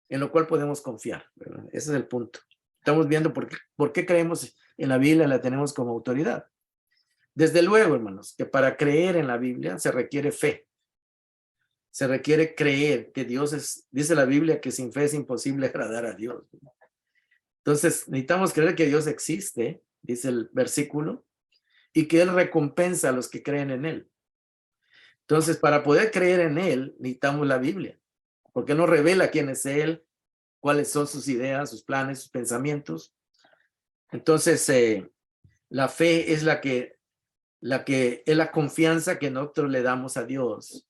en lo cual podemos confiar, ¿verdad? Ese es el punto. Estamos viendo por qué creemos en la Biblia, la tenemos como autoridad. Desde luego, hermanos, que para creer en la Biblia se requiere fe. Se requiere creer que Dios dice la Biblia que sin fe es imposible agradar a Dios. Entonces, necesitamos creer que Dios existe, dice el versículo, y que Él recompensa a los que creen en Él. Entonces, para poder creer en Él, necesitamos la Biblia, porque Él nos revela quién es Él, cuáles son sus ideas, sus planes, sus pensamientos. Entonces, la fe es es la confianza que nosotros le damos a Dios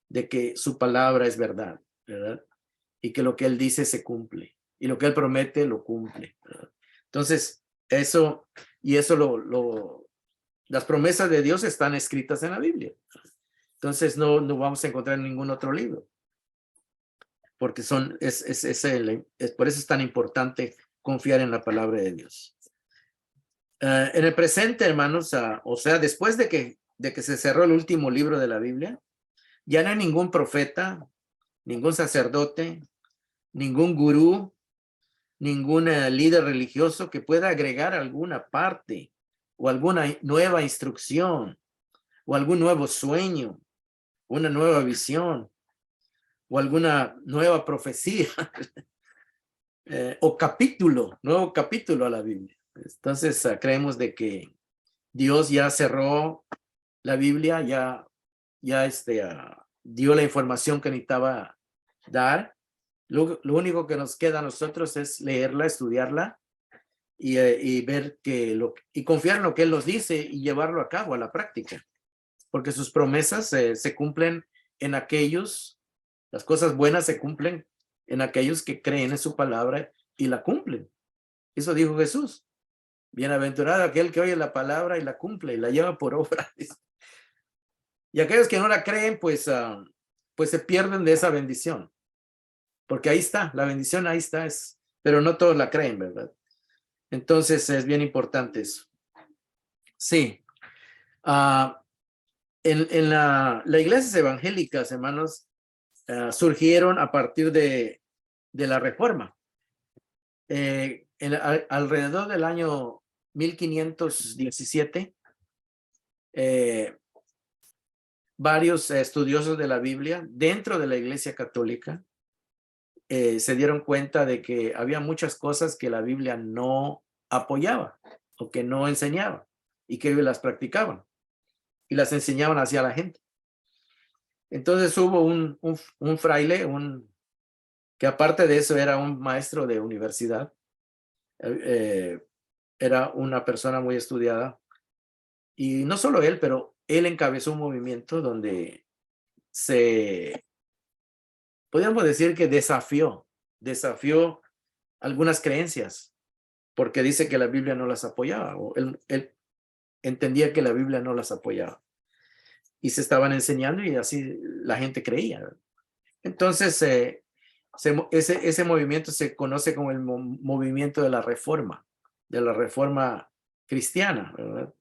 de que su palabra es verdad, ¿verdad? Y que lo que Él dice se cumple, y lo que Él promete lo cumple, ¿verdad? Entonces, las promesas de Dios están escritas en la Biblia. Entonces, no vamos a encontrar en ningún otro libro, porque por eso es tan importante confiar en la palabra de Dios. En el presente, hermanos, o sea, después de que se cerró el último libro de la Biblia, ya no hay ningún profeta, ningún sacerdote, ningún gurú, ningún líder religioso que pueda agregar alguna parte o alguna nueva instrucción o algún nuevo sueño, una nueva visión o alguna nueva profecía o nuevo capítulo a la Biblia. Entonces creemos de que Dios ya cerró la Biblia, ya dio la información que necesitaba dar. Lo único que nos queda a nosotros es leerla, estudiarla y ver y confiar en lo que Él nos dice y llevarlo a cabo, a la práctica. Porque sus promesas se cumplen en aquellos, las cosas buenas se cumplen en aquellos que creen en su palabra y la cumplen. Eso dijo Jesús. Bienaventurado aquel que oye la palabra y la cumple y la lleva por obra. Y aquellos que no la creen, pues, pues se pierden de esa bendición. Porque ahí está, la bendición ahí está, pero no todos la creen, ¿verdad? Entonces es bien importante eso. Sí. En las iglesias evangélicas, hermanos, surgieron a partir de la Reforma. Alrededor del año 1517, varios estudiosos de la Biblia dentro de la Iglesia Católica se dieron cuenta de que había muchas cosas que la Biblia no apoyaba o que no enseñaba y que ellos las practicaban y las enseñaban hacia la gente. Entonces hubo un fraile, que aparte de eso era un maestro de universidad, era una persona muy estudiada, y no solo él, pero él encabezó un movimiento donde podríamos decir que desafió algunas creencias, porque dice que la Biblia no las apoyaba, o él entendía que la Biblia no las apoyaba, y se estaban enseñando y así la gente creía. Entonces, ese movimiento se conoce como el movimiento de la reforma cristiana, ¿verdad?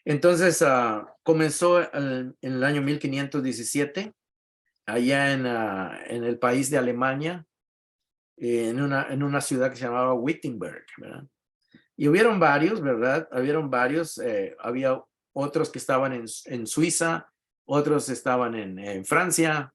Entonces, comenzó en el año 1517, allá en el país de Alemania, en una ciudad que se llamaba Wittenberg, ¿verdad? Y hubieron varios, ¿verdad? Había otros que estaban en Suiza, otros estaban en Francia,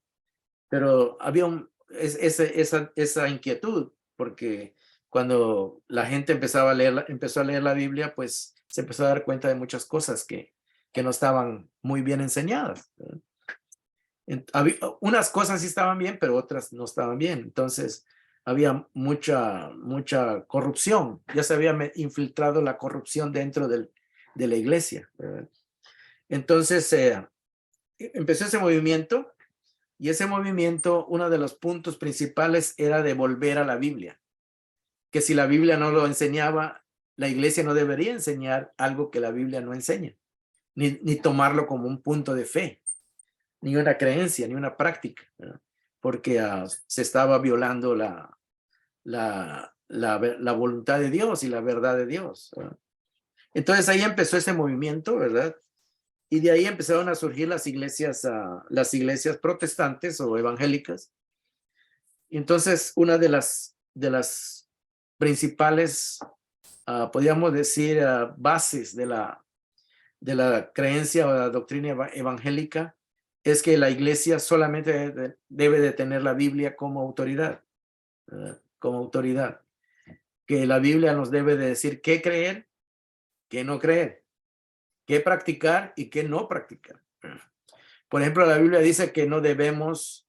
pero había esa inquietud, porque cuando la gente empezó a leer la Biblia, pues se empezó a dar cuenta de muchas cosas que no estaban muy bien enseñadas, ¿verdad? Unas cosas sí estaban bien, pero otras no estaban bien. Entonces, había mucha corrupción. Ya se había infiltrado la corrupción dentro de la iglesia, ¿verdad? Entonces, empezó ese movimiento, y ese movimiento, uno de los puntos principales era de volver a la Biblia. Que si la Biblia no lo enseñaba, la iglesia no debería enseñar algo que la Biblia no enseña, ni tomarlo como un punto de fe, ni una creencia, ni una práctica, ¿verdad? Porque se estaba violando la voluntad de Dios y la verdad de Dios, ¿verdad? Entonces ahí empezó ese movimiento, ¿verdad? Y de ahí empezaron a surgir las iglesias protestantes o evangélicas. Y entonces una de las principales, podríamos decir, bases de la creencia o de la doctrina evangélica es que la iglesia solamente debe de tener la Biblia como autoridad, ¿verdad? Como autoridad. Que la Biblia nos debe de decir qué creer, qué no creer, qué practicar y qué no practicar. Por ejemplo, la Biblia dice que no debemos,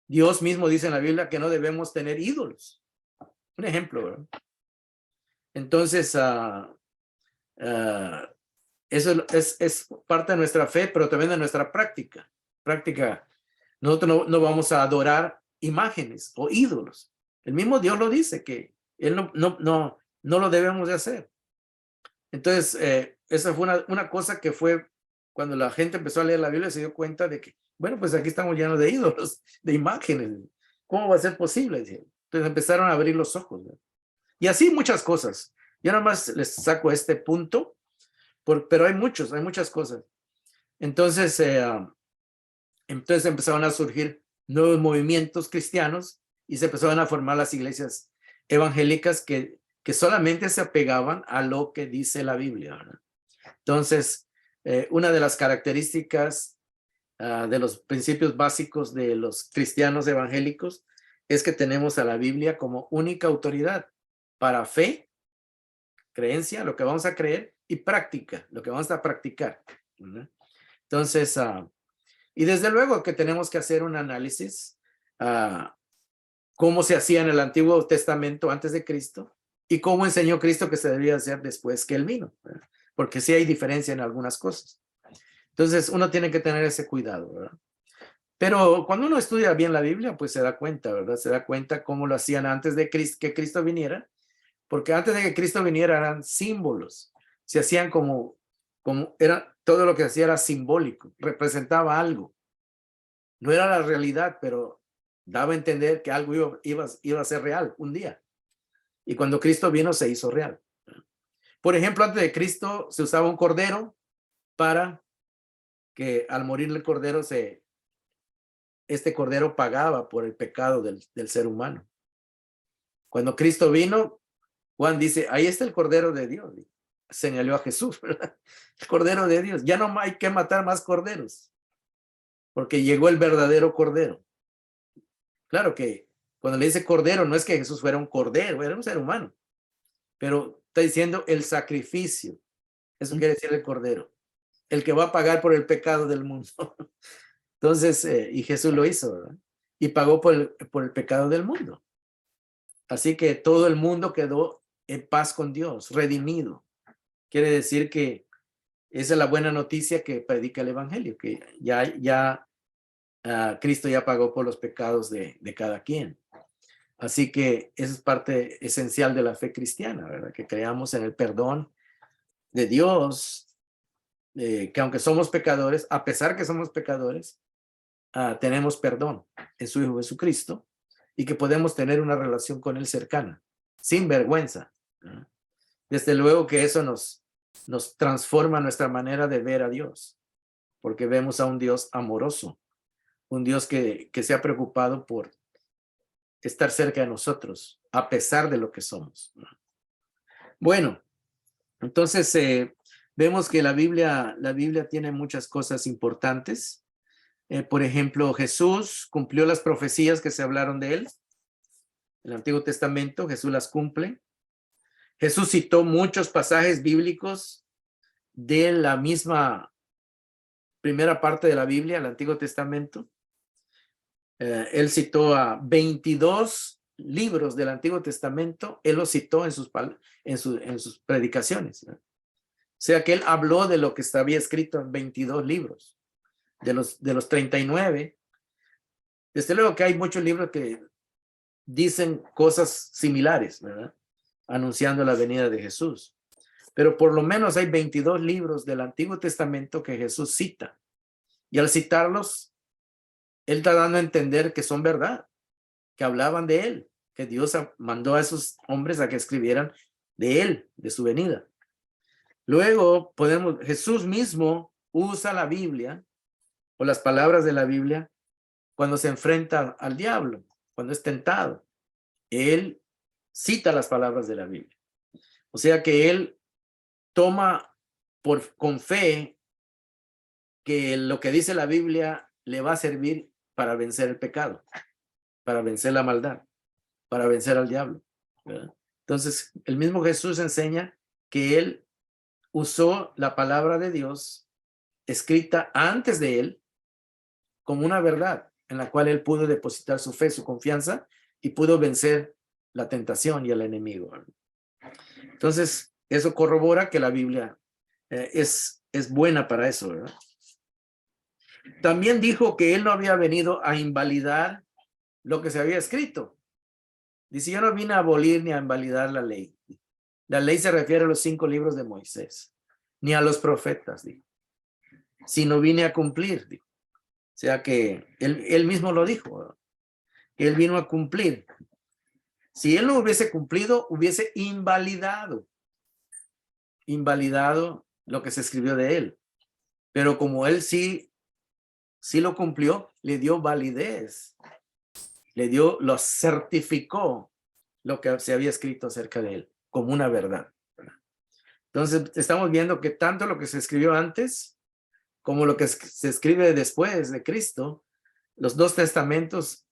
Dios mismo dice en la Biblia que no debemos tener ídolos. Un ejemplo, ¿verdad? Entonces, eso es parte de nuestra fe, pero también de nuestra práctica. Nosotros no vamos a adorar imágenes o ídolos. El mismo Dios lo dice, que Él no lo debemos de hacer. Entonces, esa fue una cosa que fue cuando la gente empezó a leer la Biblia, se dio cuenta de que, bueno, pues aquí estamos llenos de ídolos, de imágenes. ¿Cómo va a ser posible? Entonces empezaron a abrir los ojos, ¿verdad? Y así muchas cosas. Yo nada más les saco este punto, pero hay muchas cosas. Entonces empezaron a surgir nuevos movimientos cristianos y se empezaron a formar las iglesias evangélicas que solamente se apegaban a lo que dice la Biblia, ¿verdad? Entonces, una de las características de los principios básicos de los cristianos evangélicos es que tenemos a la Biblia como única autoridad para fe, creencia, lo que vamos a creer, y práctica, lo que vamos a practicar, ¿verdad? Entonces, y desde luego que tenemos que hacer un análisis cómo se hacía en el Antiguo Testamento antes de Cristo y cómo enseñó Cristo que se debía hacer después que Él vino, ¿verdad? Porque sí hay diferencia en algunas cosas. Entonces, uno tiene que tener ese cuidado, ¿verdad? Pero cuando uno estudia bien la Biblia, pues se da cuenta, ¿verdad? Se da cuenta cómo lo hacían antes de que Cristo viniera, porque antes de que Cristo viniera eran símbolos, se hacían como era, todo lo que hacía era simbólico, representaba algo. No era la realidad, pero daba a entender que algo iba a ser real un día. Y cuando Cristo vino se hizo real. Por ejemplo, antes de Cristo se usaba un cordero para que al morir el cordero este cordero pagaba por el pecado del ser humano. Cuando Cristo vino, Juan dice, ahí está el cordero de Dios. Señaló a Jesús, ¿verdad? El cordero de Dios. Ya no hay que matar más corderos, porque llegó el verdadero cordero. Claro que cuando le dice cordero, no es que Jesús fuera un cordero, era un ser humano, pero está diciendo el sacrificio. Eso quiere decir el cordero, el que va a pagar por el pecado del mundo. Entonces, y Jesús lo hizo, ¿verdad? Y pagó por el pecado del mundo. Así que todo el mundo quedó en paz con Dios, redimido. Quiere decir que esa es la buena noticia que predica el evangelio, que ya Cristo ya pagó por los pecados de cada quien. Así que esa es parte esencial de la fe cristiana, ¿verdad? Que creamos en el perdón de Dios, que aunque somos pecadores, a pesar que somos pecadores, tenemos perdón en su Hijo Jesucristo y que podemos tener una relación con Él cercana, sin vergüenza. Desde luego que eso nos transforma nuestra manera de ver a Dios, porque vemos a un Dios amoroso, un Dios que se ha preocupado por estar cerca de nosotros, a pesar de lo que somos. Bueno, entonces vemos que la Biblia tiene muchas cosas importantes. Por ejemplo, Jesús cumplió las profecías que se hablaron de él. En el Antiguo Testamento, Jesús las cumple. Jesús citó muchos pasajes bíblicos de la misma primera parte de la Biblia, el Antiguo Testamento. Él citó a 22 libros del Antiguo Testamento, él los citó en sus predicaciones. O sea que él habló de lo que había escrito en 22 libros. De los 39, desde luego que hay muchos libros que dicen cosas similares, ¿verdad? Anunciando la venida de Jesús. Pero por lo menos hay 22 libros del Antiguo Testamento que Jesús cita. Y al citarlos, él está dando a entender que son verdad, que hablaban de él, que Dios mandó a esos hombres a que escribieran de él, de su venida. Luego Jesús mismo usa la Biblia o las palabras de la Biblia cuando se enfrenta al diablo, cuando es tentado. Él cita las palabras de la Biblia. O sea que él toma con fe que lo que dice la Biblia le va a servir para vencer el pecado, para vencer la maldad, para vencer al diablo, ¿verdad? Entonces, el mismo Jesús enseña que él usó la palabra de Dios escrita antes de él como una verdad en la cual él pudo depositar su fe, su confianza y pudo vencer la tentación y el enemigo. Entonces, eso corrobora que la Biblia es buena para eso, ¿verdad? También dijo que él no había venido a invalidar lo que se había escrito. Dice, yo no vine a abolir ni a invalidar la ley. La ley se refiere a los 5 libros de Moisés, ni a los profetas, dijo, sino vine a cumplir, dijo. O sea que él mismo lo dijo, ¿verdad? Que él vino a cumplir. Si él no hubiese cumplido, hubiese invalidado lo que se escribió de él. Pero como él sí lo cumplió, le dio validez, lo certificó lo que se había escrito acerca de él como una verdad. Entonces estamos viendo que tanto lo que se escribió antes como lo que se escribe después de Cristo, los 2 testamentos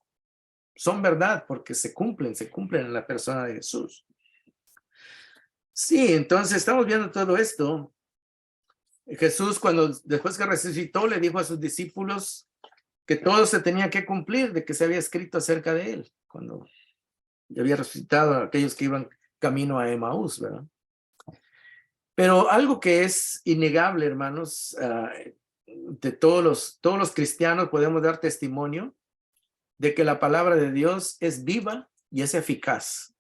son verdad porque se cumplen en la persona de Jesús. Sí, entonces estamos viendo todo esto. Jesús, después que resucitó, le dijo a sus discípulos que todo se tenía que cumplir de que se había escrito acerca de él, cuando había resucitado a aquellos que iban camino a Emaús, ¿verdad? Pero algo que es innegable, hermanos, de todos los cristianos podemos dar testimonio de que la palabra de Dios es viva y es eficaz.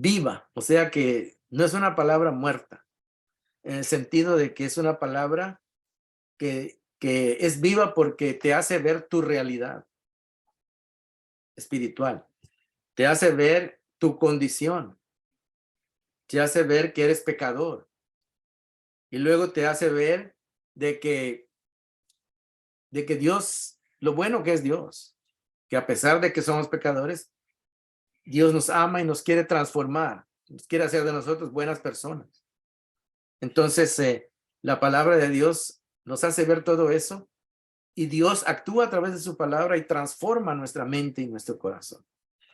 viva, o sea que no es una palabra muerta, en el sentido de que es una palabra que es viva porque te hace ver tu realidad espiritual, te hace ver tu condición, te hace ver que eres pecador y luego te hace ver de que Dios, lo bueno que es Dios, que a pesar de que somos pecadores, Dios nos ama y nos quiere transformar, nos quiere hacer de nosotros buenas personas. Entonces, la palabra de Dios nos hace ver todo eso y Dios actúa a través de su palabra y transforma nuestra mente y nuestro corazón,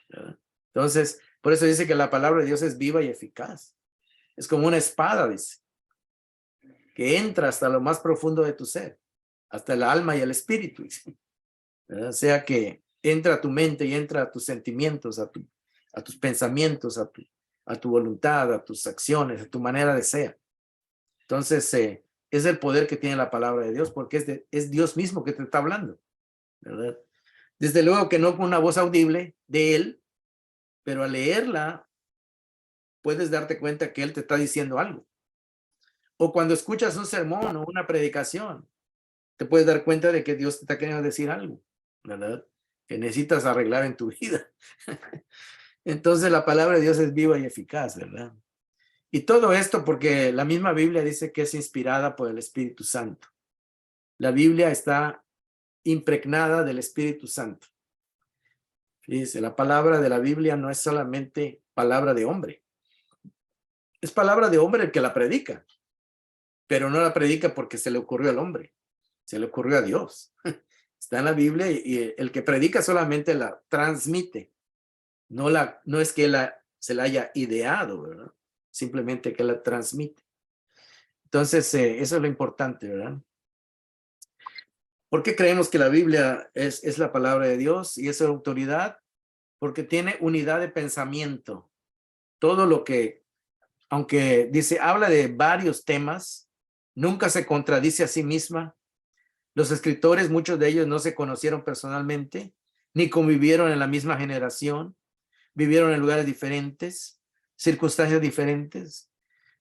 ¿verdad? Entonces, por eso dice que la palabra de Dios es viva y eficaz. Es como una espada, dice, que entra hasta lo más profundo de tu ser, hasta el alma y el espíritu, ¿verdad? O sea que entra a tu mente y entra a tus sentimientos, a tus pensamientos, a tu voluntad, a tus acciones, a tu manera de ser. Entonces, es el poder que tiene la palabra de Dios, porque es Dios mismo que te está hablando, ¿verdad? Desde luego que no con una voz audible de Él, pero al leerla puedes darte cuenta que Él te está diciendo algo. O cuando escuchas un sermón o una predicación, te puedes dar cuenta de que Dios te está queriendo decir algo, ¿verdad? Que necesitas arreglar en tu vida. Entonces la palabra de Dios es viva y eficaz, ¿verdad? Y todo esto porque la misma Biblia dice que es inspirada por el Espíritu Santo. La Biblia está impregnada del Espíritu Santo. Fíjense, la palabra de la Biblia no es solamente palabra de hombre. Es palabra de hombre el que la predica, pero no la predica porque se le ocurrió al hombre, se le ocurrió a Dios. Está en la Biblia y el que predica solamente la transmite. No es que se la haya ideado, ¿verdad? Simplemente que la transmite. Entonces, eso es lo importante, ¿verdad? ¿Por qué creemos que la Biblia es la palabra de Dios y es autoridad? Porque tiene unidad de pensamiento. Todo lo que, aunque dice, habla de varios temas, nunca se contradice a sí misma. Los escritores, muchos de ellos no se conocieron personalmente, ni convivieron en la misma generación, vivieron en lugares diferentes, circunstancias diferentes.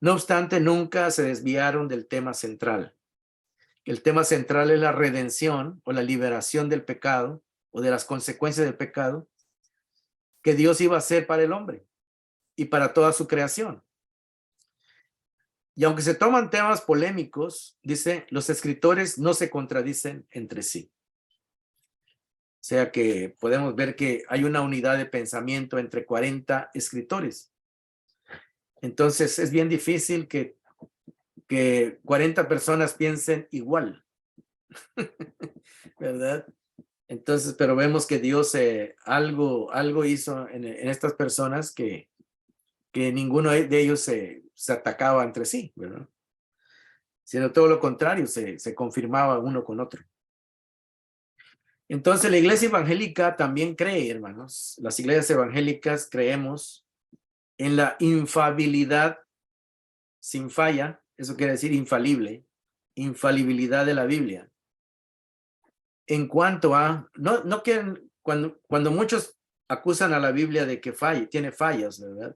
No obstante, nunca se desviaron del tema central. El tema central es la redención o la liberación del pecado o de las consecuencias del pecado que Dios iba a hacer para el hombre y para toda su creación. Y aunque se toman temas polémicos, dice, los escritores no se contradicen entre sí. O sea que podemos ver que hay una unidad de pensamiento entre 40 escritores. Entonces es bien difícil que 40 personas piensen igual, ¿verdad? Entonces, pero vemos que Dios algo hizo en estas personas que ninguno de ellos se atacaba entre sí, ¿verdad? Sino todo lo contrario, se confirmaba uno con otro. Entonces la iglesia evangélica también cree, hermanos, las iglesias evangélicas creemos en la infalibilidad sin falla, eso quiere decir infalible, infalibilidad de la Biblia. En cuanto a, no quieren, cuando muchos acusan a la Biblia de que tiene fallas, ¿verdad?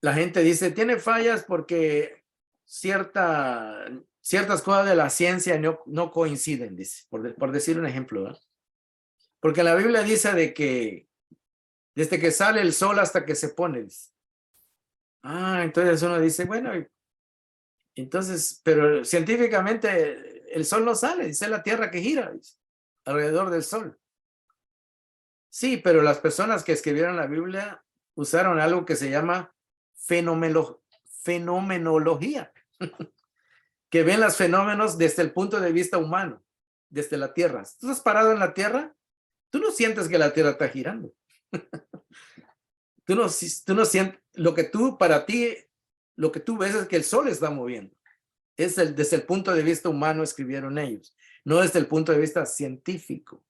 La gente dice, tiene fallas porque ciertas cosas de la ciencia no coinciden, dice, por decir un ejemplo, ¿verdad? Porque la Biblia dice de que desde que sale el sol hasta que se pone, dice. Entonces uno dice, bueno, entonces, pero científicamente el sol no sale, dice la Tierra que gira, dice, alrededor del sol. Sí, pero las personas que escribieron la Biblia usaron algo que se llama fenomenología, que ven los fenómenos desde el punto de vista humano, desde la Tierra. Si tú estás parado en la Tierra, tú no sientes que la Tierra está girando. Tú no sientes, para ti, lo que tú ves es que el sol está moviendo. Desde el punto de vista humano escribieron ellos, no desde el punto de vista científico.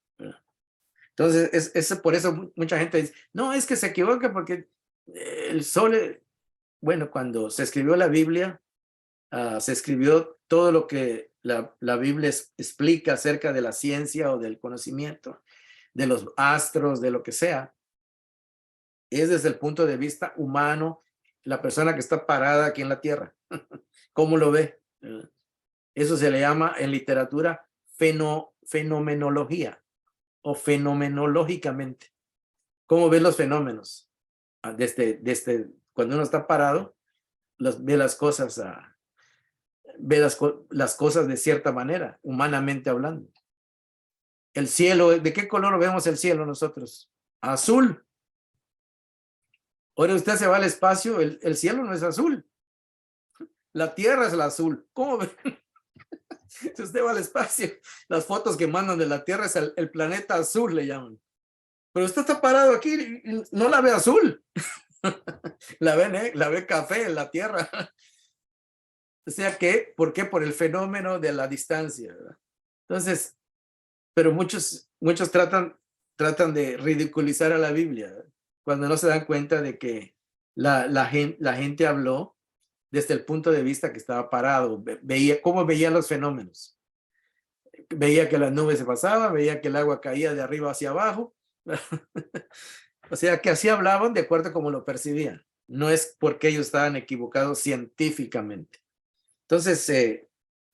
Entonces, por eso mucha gente dice, no, es que se equivoca porque el sol, bueno, cuando se escribió la Biblia, se escribió todo lo que la Biblia explica acerca de la ciencia o del conocimiento, de los astros, de lo que sea. es desde el punto de vista humano, la persona que está parada aquí en la tierra. ¿Cómo lo ve? Eso se le llama en literatura fenomenología o fenomenológicamente. ¿Cómo ve los fenómenos? Desde cuando uno está parado, ve las cosas, ve las cosas de cierta manera, humanamente hablando. El cielo, ¿de qué color vemos el cielo nosotros? Azul. Ahora usted se va al espacio, el cielo no es azul. La tierra es la azul. ¿Cómo ven? Si usted va al espacio, las fotos que mandan de la tierra es el planeta azul, le llaman. Pero usted está parado aquí y no la ve azul. La ve café en la tierra. O sea que, ¿por qué? Por el fenómeno de la distancia, ¿verdad? Entonces, pero muchos tratan de ridiculizar a la Biblia, ¿verdad? Cuando no se dan cuenta de que la gente habló desde el punto de vista que estaba parado, cómo veía los fenómenos. Veía que las nubes se pasaban, veía que el agua caía de arriba hacia abajo. O sea, que así hablaban de acuerdo a cómo lo percibían. No es porque ellos estaban equivocados científicamente. Entonces,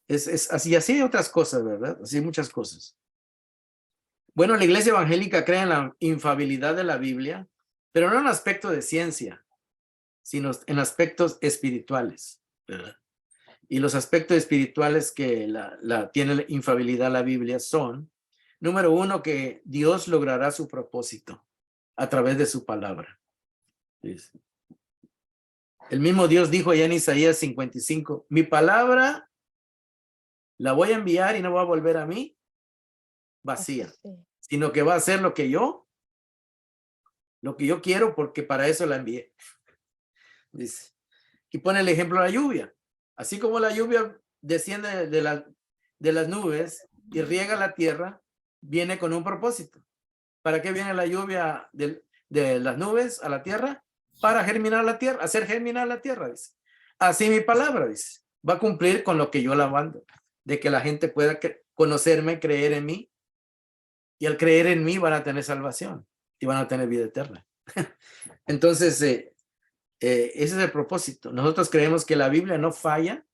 es así hay otras cosas, ¿verdad? Así hay muchas cosas. Bueno, la iglesia evangélica cree en la infalibilidad de la Biblia, pero no en aspecto de ciencia, sino en aspectos espirituales, ¿verdad? Y los aspectos espirituales que tiene la infalibilidad la Biblia son, número uno, que Dios logrará su propósito a través de su palabra. El mismo Dios dijo ya en Isaías 55, mi palabra la voy a enviar y no va a volver a mí vacía, sino que va a hacer lo que yo quiero, porque para eso la envié. Dice. Y pone el ejemplo de la lluvia. Así como la lluvia desciende de las nubes y riega la tierra, viene con un propósito. ¿Para qué viene la lluvia de las nubes a la tierra? Para germinar la tierra, hacer germinar la tierra, dice. Así mi palabra, dice, va a cumplir con lo que yo la mando, de que la gente pueda conocerme, creer en mí, y al creer en mí van a tener salvación y van a tener vida eterna. Entonces, ese es el propósito. Nosotros creemos que la Biblia no falla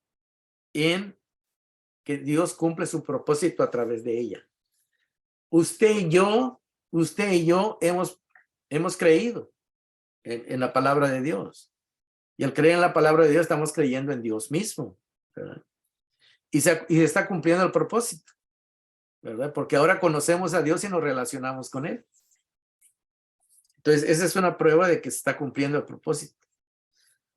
en que Dios cumple su propósito a través de ella. Usted y yo hemos creído en la palabra de Dios. Y al creer en la palabra de Dios estamos creyendo en Dios mismo, ¿verdad? Y se está cumpliendo el propósito, ¿verdad? Porque ahora conocemos a Dios y nos relacionamos con Él. Entonces, esa es una prueba de que se está cumpliendo el propósito.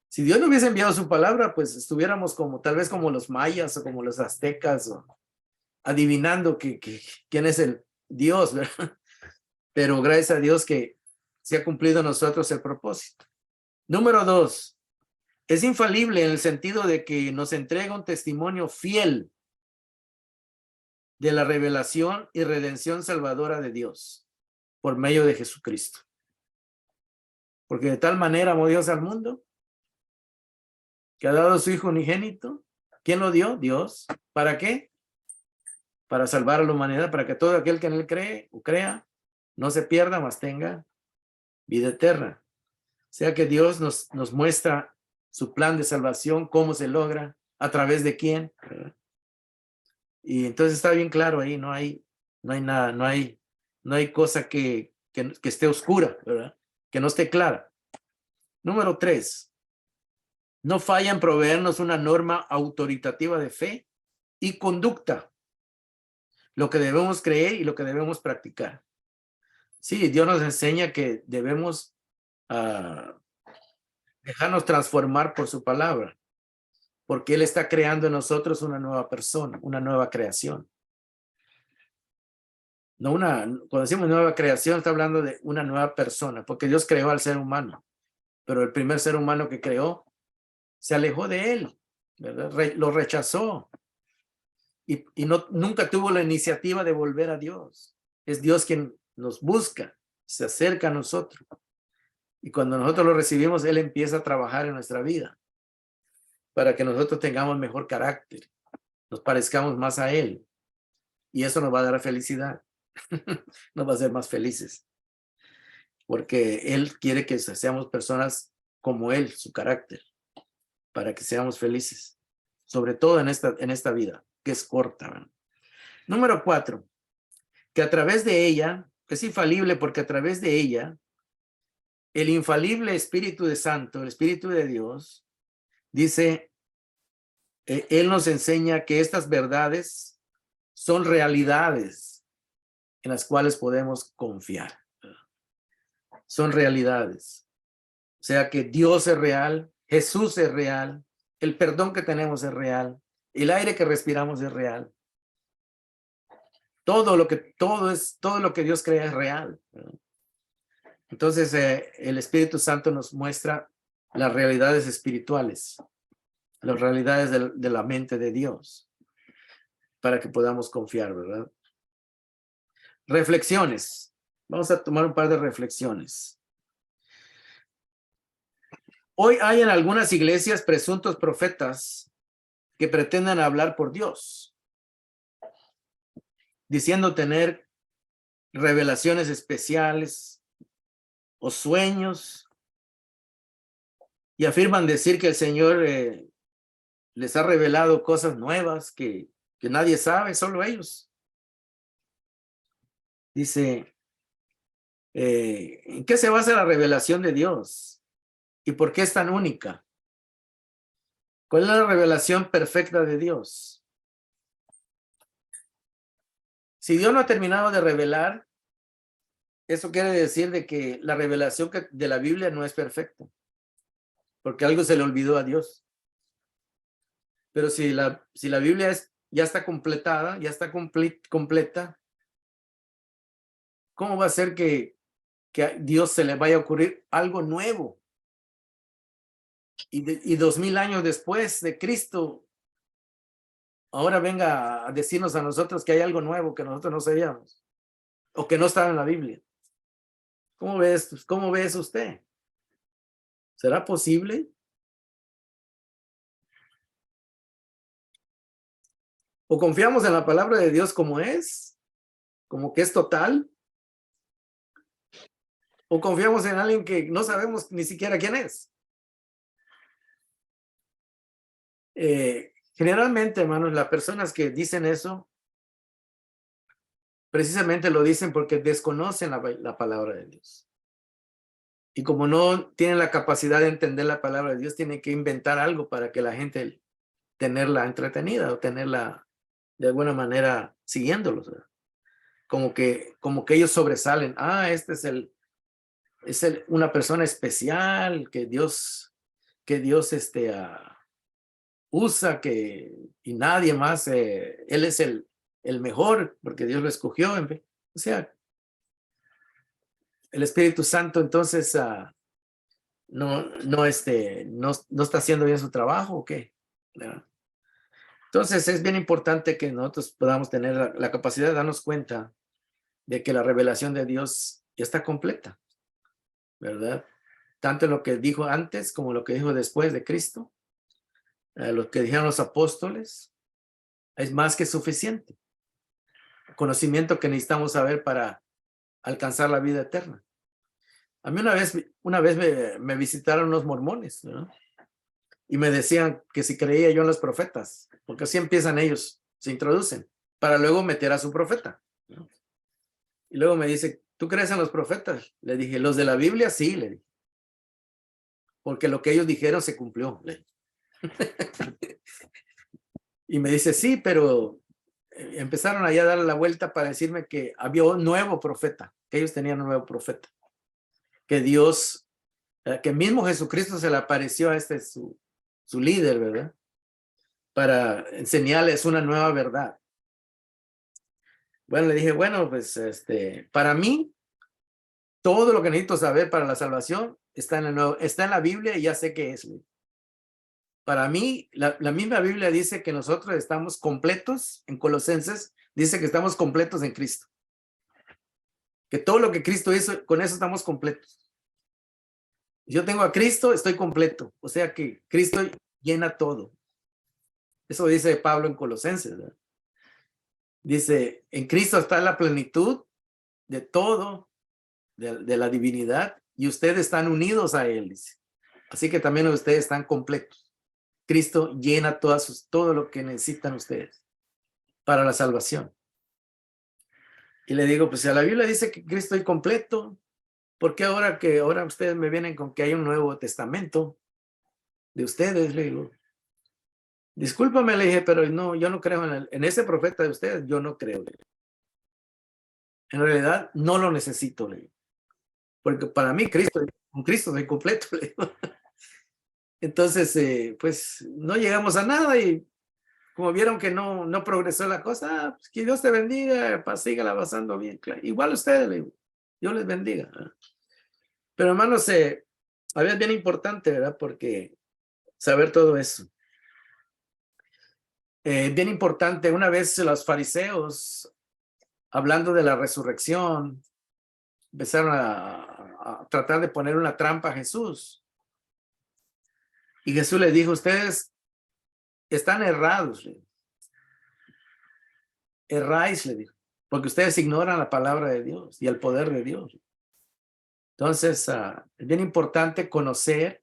Si Dios no hubiese enviado su palabra, pues estuviéramos tal vez como los mayas o como los aztecas, o adivinando quién es el Dios, ¿verdad? Pero gracias a Dios que se ha cumplido en nosotros el propósito. Número 2, es infalible en el sentido de que nos entrega un testimonio fiel de la revelación y redención salvadora de Dios por medio de Jesucristo. Porque de tal manera amó Dios al mundo que ha dado a su Hijo unigénito. ¿Quién lo dio? Dios. ¿Para qué? Para salvar a la humanidad, para que todo aquel que en él cree o crea no se pierda, mas tenga vida eterna. O sea que Dios nos muestra su plan de salvación, cómo se logra, a través de quién. Y entonces está bien claro ahí, no hay nada, no hay cosa que esté oscura, ¿verdad? Que no esté clara. Número 3, no falla en proveernos una norma autoritativa de fe y conducta, lo que debemos creer y lo que debemos practicar. Sí, Dios nos enseña que debemos dejarnos transformar por su palabra, porque Él está creando en nosotros una nueva persona, una nueva creación. Cuando decimos nueva creación, está hablando de una nueva persona, porque Dios creó al ser humano, pero el primer ser humano que creó se alejó de Él, ¿verdad? Lo rechazó y nunca tuvo la iniciativa de volver a Dios. Es Dios quien nos busca, se acerca a nosotros. Y cuando nosotros lo recibimos, Él empieza a trabajar en nuestra vida para que nosotros tengamos mejor carácter, nos parezcamos más a Él. Y eso nos va a dar felicidad, nos va a hacer más felices. porque Él quiere que seamos personas como Él, su carácter, para que seamos felices, sobre todo en esta vida, que es corta, ¿verdad? Número 4, que a través de ella, es infalible porque a través de ella, el infalible Espíritu de Santo, el Espíritu de Dios, dice, Él nos enseña que estas verdades son realidades en las cuales podemos confiar. Son realidades. O sea que Dios es real, Jesús es real, el perdón que tenemos es real, el aire que respiramos es real. Todo lo que Dios crea es real. Entonces, el Espíritu Santo nos muestra las realidades espirituales, las realidades de la mente de Dios, para que podamos confiar, ¿verdad? Reflexiones. Vamos a tomar un par de reflexiones. Hoy hay en algunas iglesias presuntos profetas que pretenden hablar por Dios, diciendo tener revelaciones especiales o sueños, y afirman decir que el Señor les ha revelado cosas nuevas que nadie sabe, solo ellos. Dice, ¿en qué se basa la revelación de Dios? ¿Y por qué es tan única? ¿Cuál es la revelación perfecta de Dios? Si Dios no ha terminado de revelar, eso quiere decir de que la revelación de la Biblia no es perfecta, porque algo se le olvidó a Dios. Pero si la Biblia ya está completada, ya está completa, ¿cómo va a ser que a Dios se le vaya a ocurrir algo nuevo? Y 2000 años después de Cristo, ahora venga a decirnos a nosotros que hay algo nuevo que nosotros no sabíamos o que no estaba en la Biblia. ¿Cómo ves usted? ¿Será posible? ¿O confiamos en la palabra de Dios como es? ¿Como que es total? ¿O confiamos en alguien que no sabemos ni siquiera quién es? Generalmente, hermanos, las personas que dicen eso, precisamente lo dicen porque desconocen la palabra de Dios. Y como no tienen la capacidad de entender la palabra de Dios, tienen que inventar algo para que la gente tenerla entretenida o tenerla de alguna manera siguiéndolos, ¿verdad? Como que ellos sobresalen. Este es una persona especial que Dios usa, y nadie más, él es el mejor porque Dios lo escogió. O sea, el Espíritu Santo entonces no está haciendo bien su trabajo, ¿o qué? ¿Verdad? Entonces es bien importante que nosotros podamos tener la capacidad de darnos cuenta de que la revelación de Dios ya está completa, ¿verdad? Tanto lo que dijo antes como lo que dijo después de Cristo, lo que dijeron los apóstoles, es más que suficiente. El conocimiento que necesitamos saber para alcanzar la vida eterna. A mí una vez me visitaron unos mormones, ¿no? Y me decían que si creía yo en los profetas, porque así empiezan ellos, se introducen, para luego meter a su profeta, ¿no? Y luego me dice, ¿tú crees en los profetas? Le dije, los de la Biblia, sí, le dije. Porque lo que ellos dijeron se cumplió. Y me dice, sí, pero empezaron allá a darle la vuelta para decirme que había un nuevo profeta, que ellos tenían un nuevo profeta, que Dios, que mismo Jesucristo se le apareció a su líder, ¿verdad? Para enseñarles una nueva verdad. Bueno, le dije, bueno, pues para mí, todo lo que necesito saber para la salvación está en la Biblia y ya sé qué es. Para mí, la misma Biblia dice que nosotros estamos completos, en Colosenses dice que estamos completos en Cristo. Que todo lo que Cristo hizo, con eso estamos completos. Yo tengo a Cristo, estoy completo. O sea que Cristo llena todo. Eso dice Pablo en Colosenses, ¿verdad? Dice, en Cristo está la plenitud de todo de la divinidad y ustedes están unidos a Él, dice. Así que también ustedes están completos. Cristo llena todo lo que necesitan ustedes para la salvación. Y le digo, pues si la Biblia dice que Cristo es completo, ¿por qué ahora ustedes me vienen con que hay un Nuevo Testamento de ustedes? Le digo, discúlpame, le dije, pero no, yo no creo en ese profeta de ustedes, yo no creo. En realidad, no lo necesito, le digo. Porque para mí, con Cristo soy completo, le digo. Entonces, pues, no llegamos a nada y como vieron que no progresó la cosa, pues, que Dios te bendiga, sígala pasando bien. Claro. Igual ustedes, le digo, Dios les bendiga. Pero hermanos, a ver, es bien importante, ¿verdad? Porque saber todo eso. Bien importante, una vez los fariseos, hablando de la resurrección, empezaron a tratar de poner una trampa a Jesús. Y Jesús les dijo, ustedes están errados. Erráis, le dijo, porque ustedes ignoran la palabra de Dios y el poder de Dios. Entonces, es bien importante conocer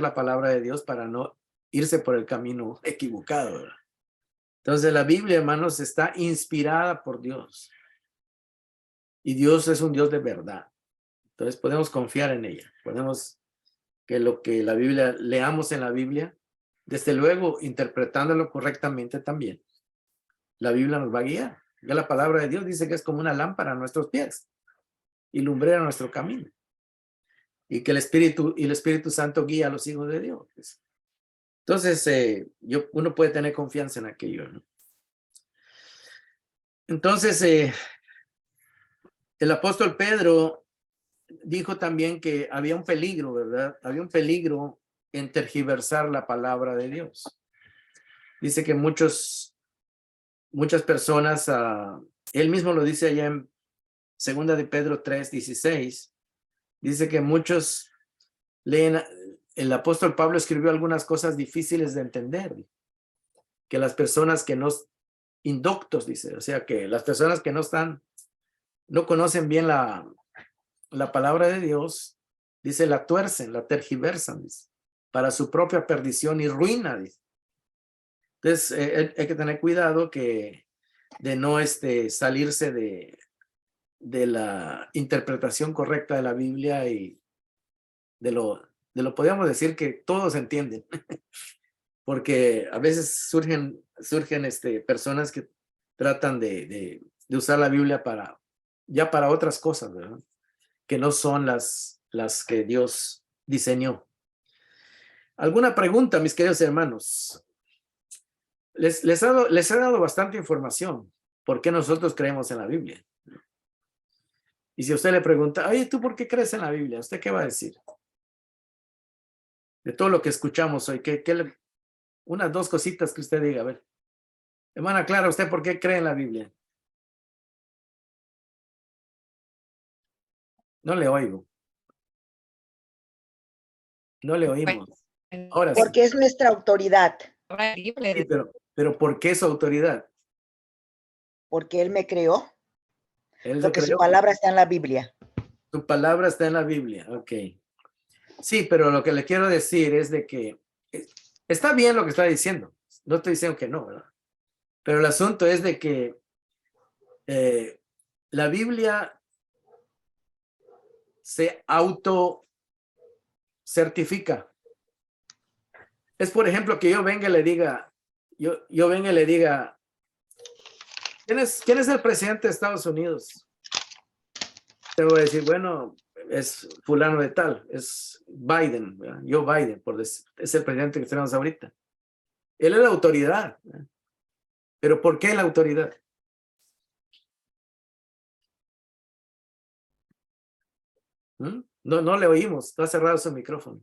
la palabra de Dios para no irse por el camino equivocado, ¿verdad? Entonces, la Biblia, hermanos, está inspirada por Dios. Y Dios es un Dios de verdad. Entonces, podemos confiar en ella. Podemos que lo que la Biblia, leamos en la Biblia, desde luego, interpretándolo correctamente también, la Biblia nos va a guiar. Ya la palabra de Dios dice que es como una lámpara a nuestros pies y lumbrera nuestro camino. Y que el Espíritu Santo guía a los hijos de Dios. Entonces, uno puede tener confianza en aquello, ¿no? Entonces, el apóstol Pedro dijo también que había un peligro, ¿verdad? Había un peligro en tergiversar la palabra de Dios. Dice que muchas personas, él mismo lo dice allá en 2 de Pedro 3:16, dice que muchos leen, el apóstol Pablo escribió algunas cosas difíciles de entender, que las personas que no, indoctos, dice, o sea, que las personas que no conocen bien la palabra de Dios, dice, la tuercen, la tergiversan, dice, para su propia perdición y ruina, dice. Entonces, hay que tener cuidado de no salirse de la interpretación correcta de la Biblia y de lo podríamos decir que todos entienden, porque a veces surgen personas que tratan de usar la Biblia para otras cosas, ¿verdad? Que no son las que Dios diseñó. ¿Alguna pregunta, mis queridos hermanos? Les he dado bastante información. ¿Por qué nosotros creemos en la Biblia? Y si usted le pregunta, oye, ¿tú por qué crees en la Biblia? ¿Usted qué va a decir? De todo lo que escuchamos hoy, unas dos cositas que usted diga, a ver. Hermana Clara, ¿usted por qué cree en la Biblia? No le oigo. No le oímos. Ahora sí. Porque es nuestra autoridad. Sí, pero ¿por qué su autoridad? Porque Él me creó. Él Porque su palabra está en la Biblia. Su palabra está en la Biblia, ok. Sí, pero lo que le quiero decir es de que está bien lo que está diciendo. No estoy diciendo que no, ¿verdad? Pero el asunto es de que la Biblia se autocertifica. Es, por ejemplo, que yo venga y le diga, yo venga y le diga, ¿quién es el presidente de Estados Unidos? Te voy a decir, bueno, es fulano de tal, es Biden, ¿verdad? Joe Biden, es el presidente que tenemos ahorita. Él es la autoridad, ¿verdad? Pero ¿por qué la autoridad? No le oímos, está cerrado su micrófono.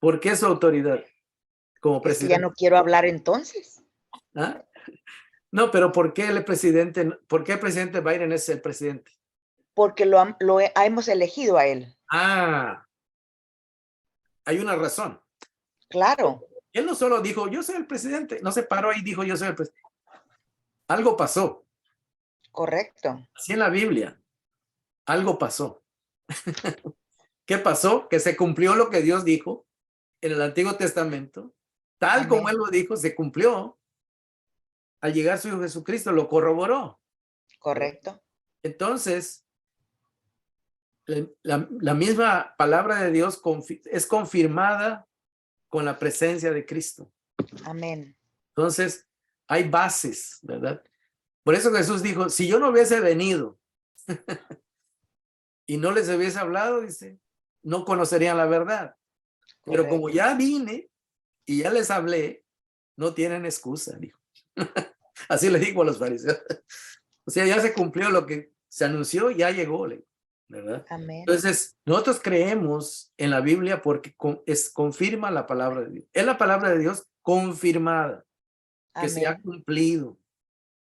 ¿Por qué su autoridad como presidente? Es que ya no quiero hablar entonces. ¿Ah? No, pero ¿por qué el presidente Biden es el presidente? Porque hemos elegido a él. Ah, hay una razón. Claro. Él no solo dijo, yo soy el presidente, no se paró y dijo, yo soy el presidente. Algo pasó. Correcto. Así en la Biblia. algo pasó. ¿Qué pasó? Que se cumplió lo que Dios dijo en el Antiguo Testamento. Tal como Amén. Él lo dijo, se cumplió. Al llegar su Hijo Jesucristo, lo corroboró. Correcto. Entonces, la misma palabra de Dios es confirmada con la presencia de Cristo. Amén. Entonces, hay bases, ¿verdad? Por eso Jesús dijo, si yo no hubiese venido y no les hubiese hablado, dice, no conocerían la verdad. Pero como Correcto. ya vine y ya les hablé, no tienen excusa, dijo. Así le digo a los fariseos. O sea, ya se cumplió lo que se anunció, ya llegó, ¿verdad? Amén. Entonces, nosotros creemos en la Biblia porque confirma la palabra de Dios. Es la palabra de Dios confirmada, que se ha Amén. cumplido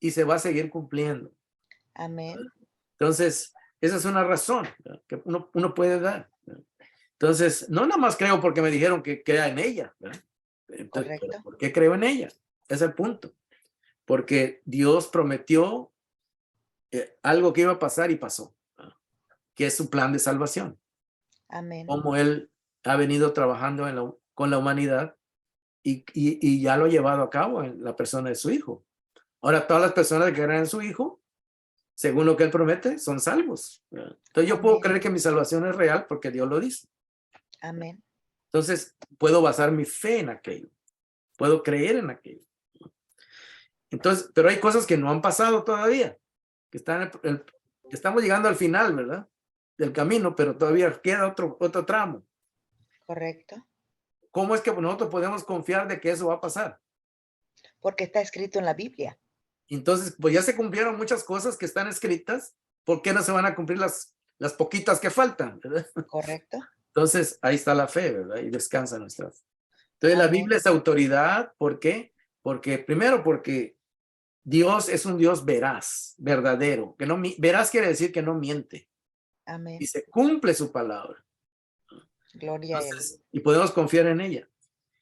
y se va a seguir cumpliendo. Amén. Entonces, esa es una razón, ¿verdad?, que uno puede dar, ¿verdad? Entonces, no nada más creo porque me dijeron que crea en ella, ¿verdad? Entonces, Correcto. ¿por qué creo en ella? Ese es el punto. Porque Dios prometió algo que iba a pasar y pasó, ¿verdad?, que es su plan de salvación. Amén. Como Él ha venido trabajando con la humanidad y ya lo ha llevado a cabo en la persona de su Hijo. Ahora, todas las personas que creen en su Hijo, según lo que Él promete, son salvos, ¿verdad? Entonces, yo puedo Amén. creer que mi salvación es real porque Dios lo dice. Amén. Entonces, puedo basar mi fe en aquello. Puedo creer en aquello. Entonces, pero hay cosas que no han pasado todavía, que estamos llegando al final, ¿verdad?, del camino, pero todavía queda otro tramo. Correcto. ¿Cómo es que nosotros podemos confiar de que eso va a pasar? Porque está escrito en la Biblia. Entonces, pues ya se cumplieron muchas cosas que están escritas, ¿por qué no se van a cumplir las poquitas que faltan, ¿verdad? Correcto. Entonces, ahí está la fe, ¿verdad? Y descansa nuestra fe. Entonces, la Amén. Biblia es autoridad. ¿Por qué? Primero, porque Dios es un Dios veraz, verdadero. Veraz quiere decir que no miente Amén. y se cumple su palabra. Gloria a Él. Entonces, y podemos confiar en ella.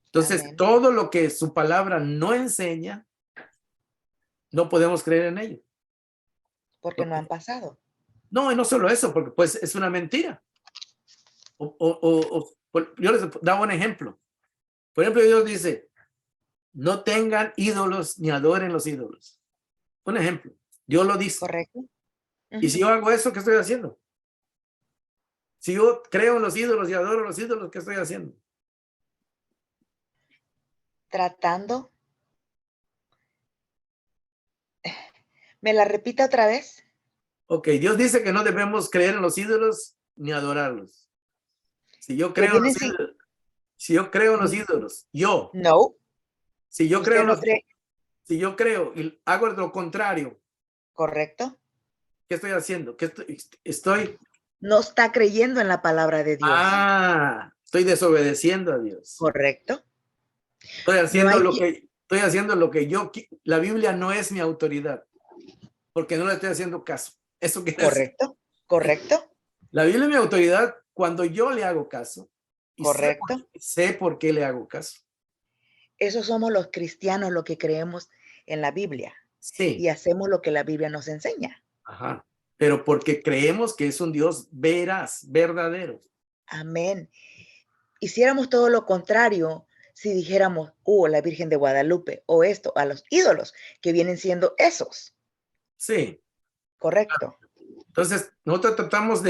Entonces, Amén. todo lo que su palabra no enseña, no podemos creer en ello. Porque no han pasado. No, y no solo eso, porque pues es una mentira. Yo les daba un ejemplo. Por ejemplo, Dios dice, no tengan ídolos ni adoren los ídolos. Un ejemplo, Dios lo dice. Correcto. Y si yo hago eso, ¿qué estoy haciendo? Si yo creo en los ídolos y adoro los ídolos, ¿qué estoy haciendo? Tratando. ¿Me la repita otra vez? Ok, Dios dice que no debemos creer en los ídolos ni adorarlos. Si yo Que creo en vienen los sin. ídolos, si yo creo en los ídolos, No. si yo creo Usted en no los, cree. si yo creo y hago lo contrario, Correcto. ¿qué estoy haciendo? ¿Qué estoy No está creyendo en la palabra de Dios. estoy desobedeciendo a Dios. Correcto. Estoy No haciendo hay lo que la Biblia no es mi autoridad, porque no le estoy haciendo caso. Eso quiere decir, Correcto. Correcto. la Biblia es mi autoridad cuando yo le hago caso y Correcto. sé por qué le hago caso. Esos somos los cristianos, los que creemos en la Biblia Sí, y hacemos lo que la Biblia nos enseña. ajá. Pero porque creemos que es un Dios veraz, verdadero. Amén. Hiciéramos todo lo contrario si dijéramos, la Virgen de Guadalupe o esto, a los ídolos que vienen siendo esos. Sí. Correcto. Entonces, nosotros tratamos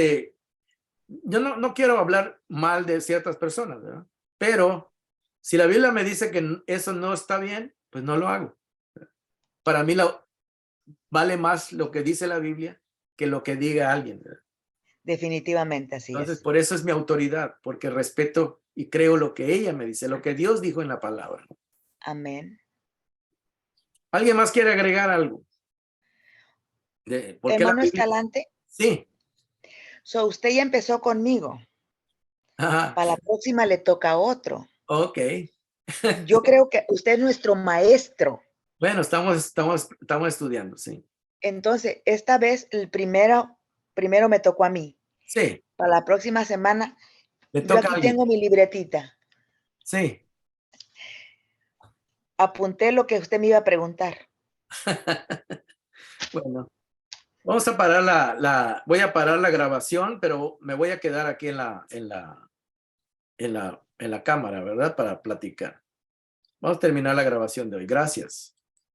yo no quiero hablar mal de ciertas personas, ¿verdad? Pero si la Biblia me dice que eso no está bien, pues no lo hago. Para mí vale más lo que dice la Biblia que lo que diga alguien, ¿verdad? Definitivamente así Entonces, es. por eso es mi autoridad, porque respeto y creo lo que ella me dice, lo que Dios dijo en la palabra. Amén. ¿Alguien más quiere agregar algo? ¿Por qué la Hermano Biblia? Escalante, Sí. usted ya empezó conmigo. Ajá. Para la próxima le toca a otro. Ok. Yo creo que usted es nuestro maestro. Bueno, estamos estudiando, sí. Entonces, esta vez el primero me tocó a mí. Sí, Para la próxima semana, le yo toca a aquí alguien. tengo mi libretita. Sí. Apunté lo que usted me iba a preguntar. Bueno, Vamos a parar voy a parar la grabación, pero me voy a quedar aquí en la cámara, ¿verdad? Para platicar. Vamos a terminar la grabación de hoy. Gracias.